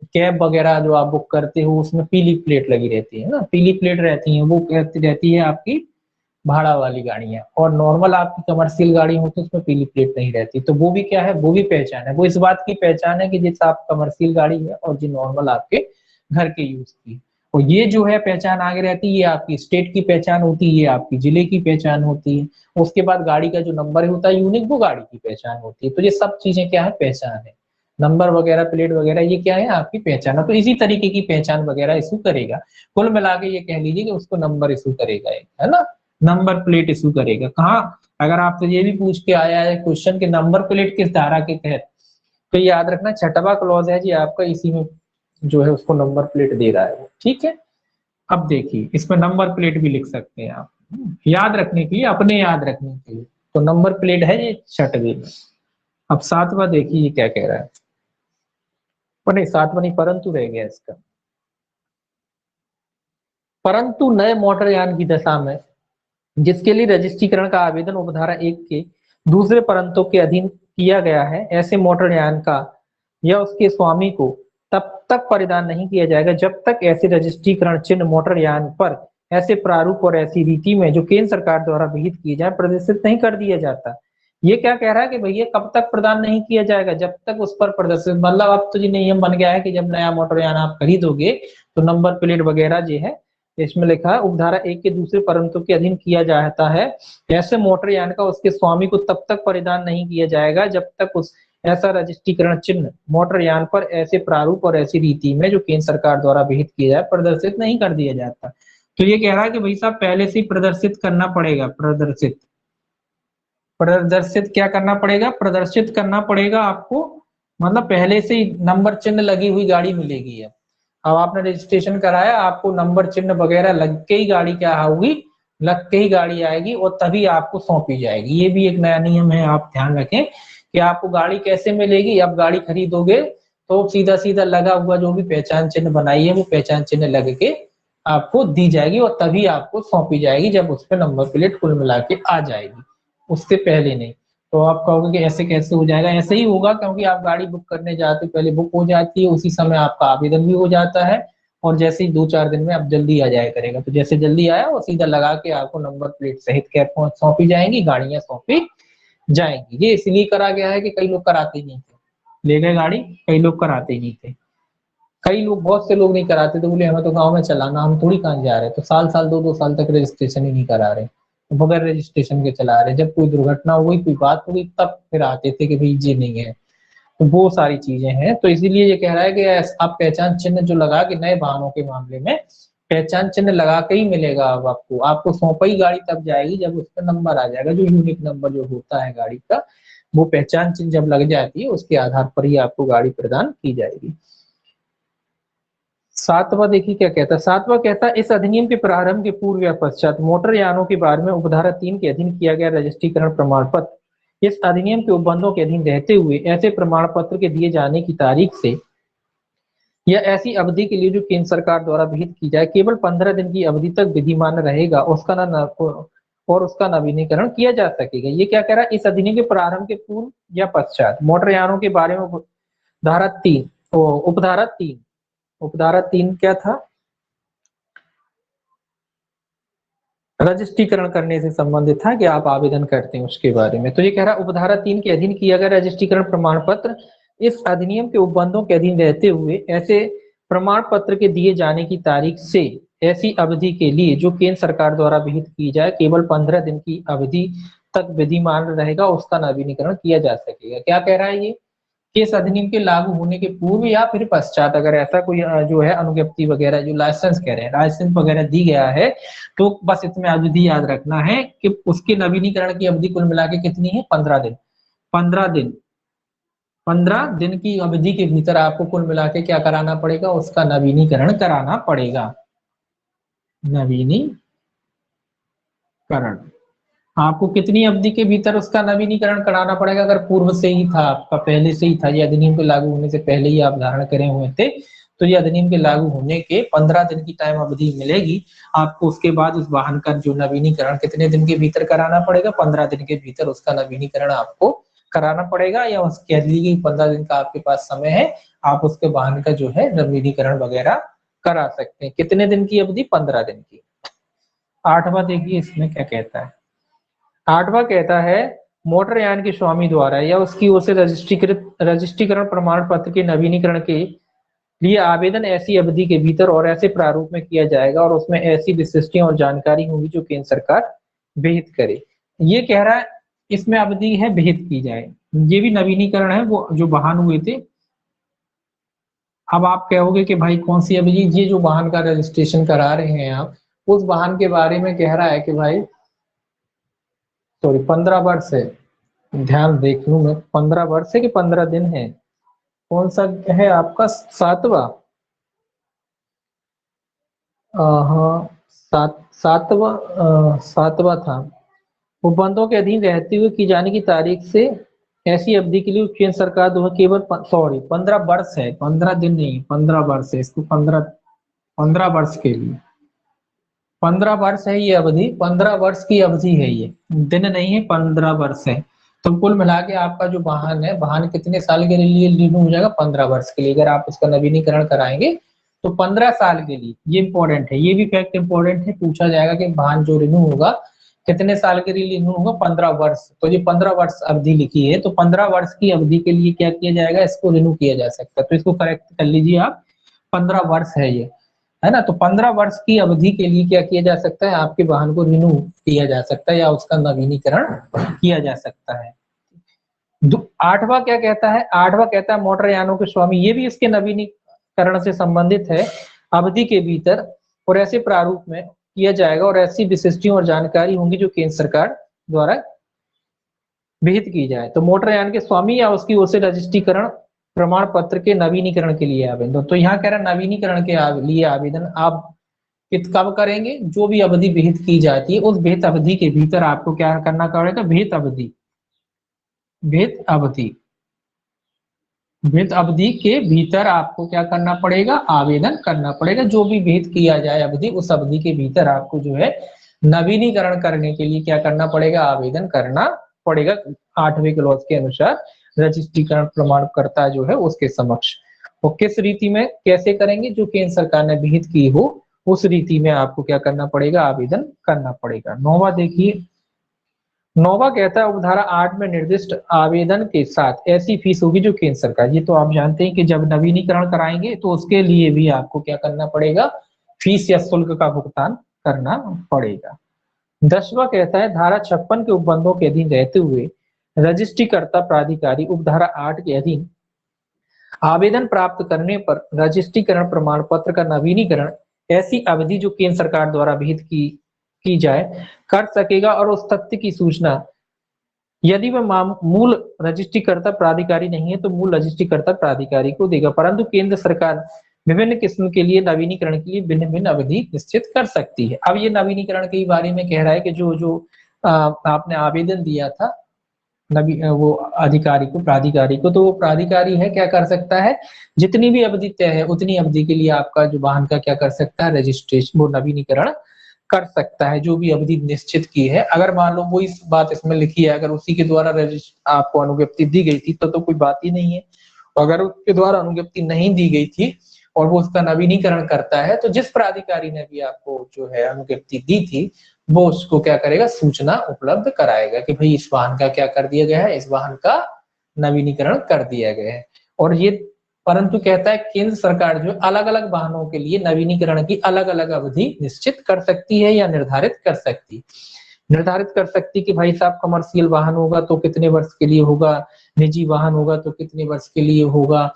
Speaker 1: कैब वगैरह जो आप बुक करते हो उसमें पीली प्लेट लगी रहती है ना, पीली प्लेट रहती है, वो कहती रहती है आपकी भाड़ा वाली गाड़ियां, और नॉर्मल आपकी कमर्शियल गाड़ी होती है उसमें पीली प्लेट नहीं रहती। तो वो भी क्या है, वो भी पहचान है, वो इस बात की पहचान है कि जैसे आप कमर्शियल गाड़ी है और जो नॉर्मल आपके घर के यूज की। और ये जो है पहचान आगे रहती है, ये आपकी स्टेट की पहचान होती है, ये आपकी जिले की पहचान होती है। उसके बाद गाड़ी का जो नंबर होता है यूनिक, वो गाड़ी की पहचान होती है। तो ये सब चीजें क्या है, पहचान है। नंबर वगैरह, प्लेट वगैरह, ये क्या है, आपकी पहचान है। तो इसी तरीके की पहचान वगैरह इशू करेगा। कुल मिला के ये कह लीजिए कि उसको नंबर इशू करेगा, है ना, नंबर प्लेट इशू करेगा। कहाँ, अगर आपसे ये भी पूछ के आया है क्वेश्चन के नंबर प्लेट किस धारा के तहत, तो याद रखना 6वां क्लॉज है जी आपका, इसी में जो है उसको नंबर प्लेट दे रहा है वो, ठीक है। अब देखिए इसमें नंबर प्लेट भी लिख सकते हैं आप, याद रखने के लिए, अपने याद रखने के लिए। तो नंबर प्लेट है ये 6वें में। अब 7वां देखिए ये क्या कह रहा है, और नहीं 7वां नहीं, परंतु रह गया इसका। परंतु नए मोटरयान की दशा में जिसके लिए रजिस्ट्रीकरण का आवेदन उपधारा 1 के दूसरे परंतों के अधीन किया गया है, ऐसे मोटरयान का या उसके स्वामी को तब तक परिधान नहीं किया जाएगा जब तक ऐसे रजिस्ट्रीकरण चिन्ह मोटरयान पर ऐसे प्रारूप और ऐसी रीति में जो केंद्र सरकार द्वारा विहित किए जाए प्रदर्शित नहीं कर दिया जाता। ये क्या कह रहा है कि भैया कब तक प्रदान नहीं किया जाएगा, जब तक उस पर प्रदर्शित, मतलब अब तो जी नियम बन गया है कि जब नया मोटरयान आप खरीदोगे तो नंबर प्लेट वगैरह जो है, इसमें लिखा है उपधारा 1 के दूसरे परंतों के अधीन किया जाता है, ऐसे मोटरयान का उसके स्वामी को तब तक परिधान नहीं किया जाएगा जब तक उस ऐसा रजिस्ट्रीकरण चिन्ह मोटरयान पर ऐसे प्रारूप और ऐसी रीति में जो केंद्र सरकार द्वारा विहित किया जाए प्रदर्शित नहीं कर दिया जाता। तो ये कह रहा है कि भाई साहब पहले से ही प्रदर्शित करना पड़ेगा, प्रदर्शित, प्रदर्शित क्या करना पड़ेगा, प्रदर्शित करना पड़ेगा आपको, मतलब पहले से ही नंबर चिन्ह लगी हुई गाड़ी मिलेगी। अब आपने रजिस्ट्रेशन कराया, आपको नंबर चिन्ह वगैरह लग के ही गाड़ी क्या होगी, लग के ही गाड़ी आएगी और तभी आपको सौंपी जाएगी। ये भी एक नया नियम है, आप ध्यान रखें कि आपको गाड़ी कैसे मिलेगी। अब गाड़ी खरीदोगे तो सीधा सीधा लगा हुआ जो भी पहचान चिन्ह बनाई है वो पहचान चिन्ह लग के आपको दी जाएगी और तभी आपको सौंपी जाएगी जब उस पर नंबर प्लेट कुल मिला के आ जाएगी, उससे पहले नहीं। तो आप कहोगे कि ऐसे कैसे हो जाएगा, ऐसे ही होगा क्योंकि आप गाड़ी बुक करने जाते हो पहले बुक हो जाती है, उसी समय आपका आवेदन भी हो जाता है और जैसे ही 2-4 दिन में आप जल्दी आ जाया करेगा। तो जैसे जल्दी आया वो सीधा लगा के आपको नंबर प्लेट सहित कैब सौंपी जाएंगी, गाड़ियां सौंपी जाएंगी। ये इसलिए करा गया है कि कई लोग कराते ही नहीं थे, ले गए गाड़ी, कई लोग कराते ही नहीं थे। कई लोग, बहुत से लोग नहीं कराते थे, बोले हमें तो गाँव में चलाना, हम थोड़ी कहाँ जा रहे, तो साल साल 2-2 साल तक रजिस्ट्रेशन ही नहीं करा रहे, बगैर रजिस्ट्रेशन के चला रहे। जब कोई दुर्घटना हो गई, कोई बात हो गई, तब फिर आते थे कि भाई ये नहीं है। तो वो सारी चीजें हैं। तो इसीलिए ये कह रहा है कि आप पहचान चिन्ह जो लगा के, नए वाहनों के मामले में पहचान चिन्ह लगा के ही मिलेगा। अब आपको सौंपा ही गाड़ी तब जाएगी जब उस पर नंबर आ जाएगा, जो यूनिक नंबर जो होता है गाड़ी का, वो पहचान चिन्ह जब लग जाती है उसके आधार पर ही आपको गाड़ी प्रदान की जाएगी। 7वां देखिए क्या कहता है। 7वां कहता है इस अधिनियम के प्रारंभ के पूर्व या पश्चात मोटर यानों के बारे में उपधारा 3 के अधीन किया गया रजिस्ट्रीकरण प्रमाण पत्र इस अधिनियम के उपबंधों के अधीन रहते हुए ऐसे प्रमाण पत्र के दिए जाने की तारीख से या ऐसी अवधि के लिए जो केंद्र सरकार द्वारा विहित की जाए केवल 15 दिन की अवधि तक विधिमान रहेगा, उसका और उसका नवीनीकरण किया जा सकेगा। ये क्या कह रहा है, इस अधिनियम के प्रारंभ के पूर्व या पश्चात मोटर यानों के बारे में धारा 3, उपधारा 3 क्या था, रजिस्ट्रीकरण करने से संबंधित था कि आप आवेदन करते हैं उसके बारे में। तो ये कह रहा है उपधारा 3 के अधीन किया गया रजिस्ट्रीकरण प्रमाण पत्र इस अधिनियम के उपबंधों के अधीन रहते हुए ऐसे प्रमाण पत्र के दिए जाने की तारीख से ऐसी अवधि के लिए जो केंद्र सरकार द्वारा विहित की जाए केवल 15 दिन की अवधि तक विधिमान रहेगा, उसका नवीनीकरण किया जा सकेगा। क्या कह रहा है ये, कि इस अधिनियम के लागू होने के पूर्व या फिर पश्चात अगर ऐसा कोई जो है अनुज्ञप्ति वगैरह, जो लाइसेंस कह रहे हैं, लाइसेंस वगैरह दी गया है, तो बस इसमें अवधि याद रखना है कि उसके नवीनीकरण की अवधि कुल मिला के कितनी है, 15 दिन। 15 दिन, 15 दिन की अवधि के भीतर आपको कुल मिला के क्या कराना पड़ेगा, उसका नवीनीकरण कराना पड़ेगा। नवीनीकरण आपको कितनी अवधि के भीतर उसका नवीनीकरण कराना पड़ेगा, अगर पूर्व से ही था आपका, पहले से ही था, ये अधिनियम के लागू होने से पहले ही आप धारण करे हुए थे, तो ये अधिनियम के लागू होने के 15 दिन की टाइम अवधि मिलेगी आपको। उसके बाद उस वाहन का जो नवीनीकरण कितने दिन के भीतर कराना पड़ेगा, 15 दिन के भीतर उसका नवीनीकरण आपको कराना पड़ेगा, या उस कह लीजिए 15 दिन का आपके पास समय है, आप उसके वाहन का जो है नवीनीकरण वगैरह करा सकते हैं। कितने दिन की अवधि, 15 दिन की। 8वां देखिए इसमें क्या कहता है। 8वां कहता है मोटरयान के स्वामी द्वारा या उसकी ओर से रजिस्ट्रीकरण प्रमाण पत्र के नवीनीकरण के लिए आवेदन ऐसी अवधि के भीतर और ऐसे प्रारूप में किया जाएगा और उसमें ऐसी विशिष्टियां और जानकारी होगी जो केंद्र सरकार विहित करे। ये कह रहा है इसमें अवधि है विहित की जाए, ये भी नवीनीकरण है वो जो वाहन हुए थे। अब आप कहोगे कि भाई कौन सी अवधि, ये जो वाहन का रजिस्ट्रेशन करा रहे हैं आप उस वाहन के बारे में कह रहा है कि भाई सॉरी 15 वर्ष है, ध्यान देख लूं मैं 15 वर्ष है कि 15 दिन है, कौन सा है आपका 7वां? हाँ 7वां था। उपबंधों के अधीन रहते हुए की जाने की तारीख से ऐसी अवधि के लिए केंद्र सरकार द्वारा केवल सॉरी 15 वर्ष है, 15 दिन नहीं 15 वर्ष है, इसको 15 वर्ष के लिए 15 वर्ष है ये अवधि, 15 वर्ष की अवधि है ये, दिन नहीं है 15 वर्ष है। तो कुल मिला के आपका जो वाहन है, वाहन कितने साल के लिए रिन्यू हो जाएगा? 15 वर्ष के लिए। अगर आप उसका नवीनीकरण कराएंगे तो 15 साल के लिए, ये इंपॉर्टेंट है, ये भी फैक्ट इंपॉर्टेंट है, पूछा जाएगा कि वाहन जो रिन्यू होगा कितने साल के लिए रिन्यू होगा? 15 वर्ष। तो ये 15 वर्ष अवधि लिखी है, तो 15 वर्ष की अवधि के लिए क्या किया जाएगा? इसको रिन्यू किया जा सकता है, तो इसको करेक्ट कर लीजिए आप, 15 वर्ष है ये, है ना। तो 15 वर्ष की अवधि के लिए क्या किया जा सकता है? आपके वाहन को रिन्यू किया जा सकता है या उसका नवीनीकरण किया जा सकता है। 8वां क्या कहता है? 8वां कहता है मोटर यानों के स्वामी, ये भी इसके नवीनीकरण से संबंधित है, अवधि के भीतर और ऐसे प्रारूप में किया जाएगा और ऐसी विशिष्टियों और जानकारी होंगी जो केंद्र सरकार द्वारा विहित की जाए। तो मोटरयान के स्वामी या उसकी ओर से रजिस्ट्रीकरण प्रमाण पत्र के नवीनीकरण के लिए आवेदन, तो यहाँ कह रहा है नवीनीकरण के लिए आवेदन आप कब करेंगे? जो भी अवधि विहित की जाती है उस विहित अवधि के भीतर आपको क्या करना पड़ेगा? विहित अवधि, विहित अवधि, विहित अवधि के भीतर आपको क्या करना पड़ेगा? आवेदन करना पड़ेगा। जो भी विहित किया जाए अवधि, उस अवधि के भीतर आपको जो है नवीनीकरण करने के लिए क्या करना पड़ेगा? आवेदन करना पड़ेगा 8वें क्लॉज के अनुसार रजिस्ट्रीकरण प्रमाणकर्ता जो है उसके समक्ष। और किस रीति में कैसे करेंगे? जो केंद्र सरकार ने विहित की हो उस रीति में आपको क्या करना पड़ेगा? आवेदन करना पड़ेगा। 9वां देखिए, 9वां कहता है उपधारा 8 में निर्दिष्ट आवेदन के साथ ऐसी फीस होगी जो केंद्र सरकार, ये तो आप जानते हैं कि जब नवीनीकरण कराएंगे तो उसके लिए भी आपको क्या करना पड़ेगा? फीस या शुल्क का भुगतान करना पड़ेगा। 10वां कहता है धारा 56 के उपबंधों के अधीन रहते हुए रजिस्ट्रीकर्ता प्राधिकारी उपधारा 8 के अधीन आवेदन प्राप्त करने पर रजिस्ट्रीकरण प्रमाण पत्र का नवीनीकरण ऐसी अवधि जो केंद्र सरकार द्वारा विहित की जाए कर सकेगा और उस तथ्य की सूचना यदि वह मूल रजिस्ट्रीकर्ता प्राधिकारी नहीं है तो मूल रजिस्ट्रीकर्ता प्राधिकारी को देगा, परंतु केंद्र सरकार विभिन्न किस्म के लिए नवीनीकरण के लिए भिन्न भिन्न अवधि निश्चित कर सकती है। अब ये नवीनीकरण के बारे में कह रहा है कि जो जो आपने आवेदन दिया था वो अधिकारी को, प्राधिकारी को, तो वो प्राधिकारी है क्या कर सकता है? जितनी भी अवधि तय है उतनी अवधि के लिए आपका जो वाहन का क्या कर सकता है? रजिस्ट्रेशन, वो नवीनीकरण कर सकता है, जो भी अवधि निश्चित की है। अगर मान लो वो इस बात इसमें लिखी है, अगर उसी के द्वारा आपको अनुज्ञप्ति दी गई थी तो कोई बात ही नहीं है। अगर उसके द्वारा अनुज्ञप्ति नहीं दी गई थी और वो उसका नवीनीकरण करता है तो जिस प्राधिकारी ने भी आपको जो है अनुज्ञप्ति दी थी वो उसको क्या करेगा? सूचना उपलब्ध कराएगा कि भाई इस वाहन का क्या कर दिया गया है? इस वाहन का नवीनीकरण कर दिया गया है। और ये परंतु कहता है केंद्र सरकार जो अलग अलग वाहनों के लिए नवीनीकरण की अलग अलग अवधि निश्चित कर सकती है या निर्धारित कर सकती, निर्धारित कर सकती कि भाई साहब कमर्शियल वाहन होगा तो कितने वर्ष के लिए होगा, निजी वाहन होगा तो कितने वर्ष के लिए होगा,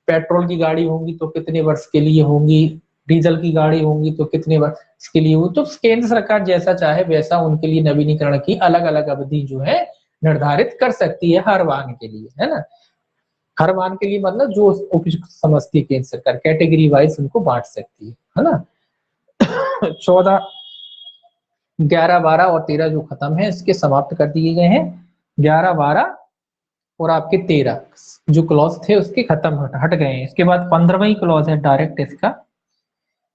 Speaker 1: पेट्रोल की गाड़ी होंगी तो कितने वर्ष के लिए होंगी, डीजल की गाड़ी होंगी तो कितने वर्ष के लिए हो। तो केंद्र सरकार जैसा चाहे वैसा उनके लिए नवीनीकरण की अलग अलग अवधि जो है निर्धारित कर सकती है हर वाहन के लिए, है ना। हर वाहन के लिए मतलब जो उपयुक्त समझती है केंद्र सरकार, कैटेगरी वाइज उनको बांट सकती है ना। 14, 11, 12 और 13 जो खत्म है इसके समाप्त कर दिए गए हैं। 11, 12 और आपके 13 जो क्लॉज थे उसके खत्म हट गए हैं। इसके बाद 15वां क्लॉज है डायरेक्ट इसका।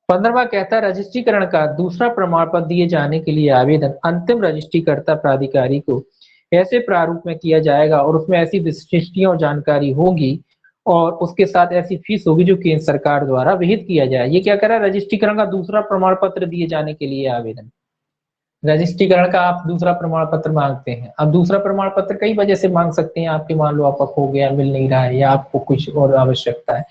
Speaker 1: 15वां कहता है रजिस्ट्रीकरण का दूसरा प्रमाण पत्र दिए जाने के लिए आवेदन अंतिम रजिस्ट्रीकर्ता प्राधिकारी को ऐसे प्रारूप में किया जाएगा और उसमें ऐसी विशिष्टियां और जानकारी होगी और उसके साथ ऐसी फीस होगी जो केंद्र सरकार द्वारा विहित किया जाए। ये क्या कर रहा है? रजिस्ट्रीकरण का दूसरा प्रमाण पत्र दिए जाने के लिए आवेदन, रजिस्ट्रीकरण का आप दूसरा प्रमाण पत्र मांगते हैं। अब दूसरा प्रमाण पत्र कई वजह से मांग सकते हैं, आपके मान लो आपका खो गया, मिल नहीं रहा है, या आपको कुछ और आवश्यकता है,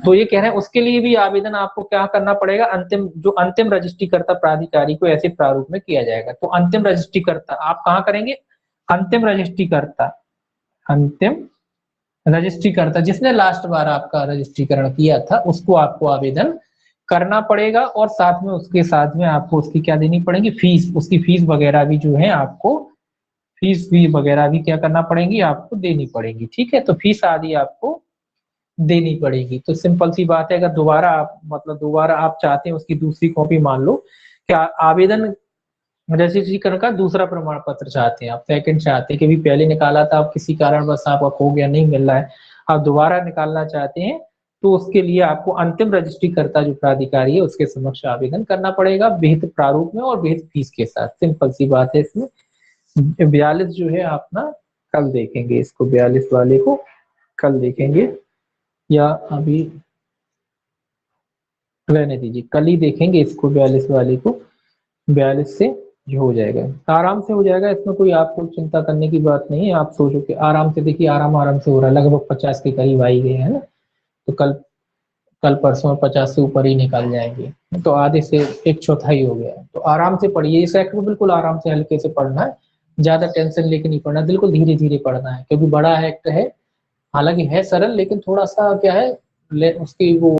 Speaker 1: तो ये कह रहे हैं उसके लिए भी आवेदन आपको क्या करना पड़ेगा, अंतिम रजिस्ट्रीकर्ता प्राधिकारी को ऐसे प्रारूप में किया जाएगा। तो अंतिम रजिस्ट्रीकर्ता आप कहाँ करेंगे, अंतिम रजिस्ट्रीकर्ता, अंतिम रजिस्ट्रीकर्ता जिसने लास्ट बार आपका रजिस्ट्रीकरण किया था, उसको आपको आवेदन करना पड़ेगा, और साथ में उसके साथ में आपको उसकी क्या देनी पड़ेगी, फीस, उसकी फीस वगैरह भी जो है आपको, फीस भी वगैरह भी क्या करना पड़ेगी, आपको देनी पड़ेगी। ठीक है, तो फीस आदि आपको देनी पड़ेगी। तो सिंपल सी बात है, अगर दोबारा आप मतलब दोबारा आप चाहते हैं उसकी दूसरी कॉपी, मान लो क्या आवेदन रजिस्ट्रीकरण का दूसरा प्रमाण पत्र चाहते हैं, आप सेकंड चाहते हैं कि भी पहले निकाला था, आप किसी कारणवश आपका खो गया, नहीं मिल रहा है, आप दोबारा निकालना चाहते हैं, तो उसके लिए आपको अंतिम रजिस्ट्रीकर्ता जो प्राधिकारी है उसके समक्ष आवेदन करना पड़ेगा, विहित प्रारूप में और विहित फीस के साथ। सिंपल सी बात है इसमें। 42 जो है आप ना कल देखेंगे इसको, 42 वाले को कल देखेंगे, या अभी रहने दीजिए, कल ही देखेंगे इसको 42 वाले को। 42 से ये हो जाएगा, आराम से हो जाएगा, इसमें कोई आपको चिंता करने की बात नहीं है। आप सोचो कि आराम से, देखिए आराम आराम से हो रहा है, लगभग 50 के करीब आ ही गए हैं ना, तो कल कल परसों 50 से ऊपर ही निकल जाएंगे, तो आधे से एक चौथाई हो गया। तो आराम से पढ़िए इस एक्ट को, बिल्कुल आराम से हल्के से पढ़ना है, ज्यादा टेंशन लेके नहीं पढ़ना, बिल्कुल धीरे धीरे पढ़ना है, क्योंकि बड़ा एक्ट है, हालांकि है सरल, लेकिन थोड़ा सा क्या है उसकी वो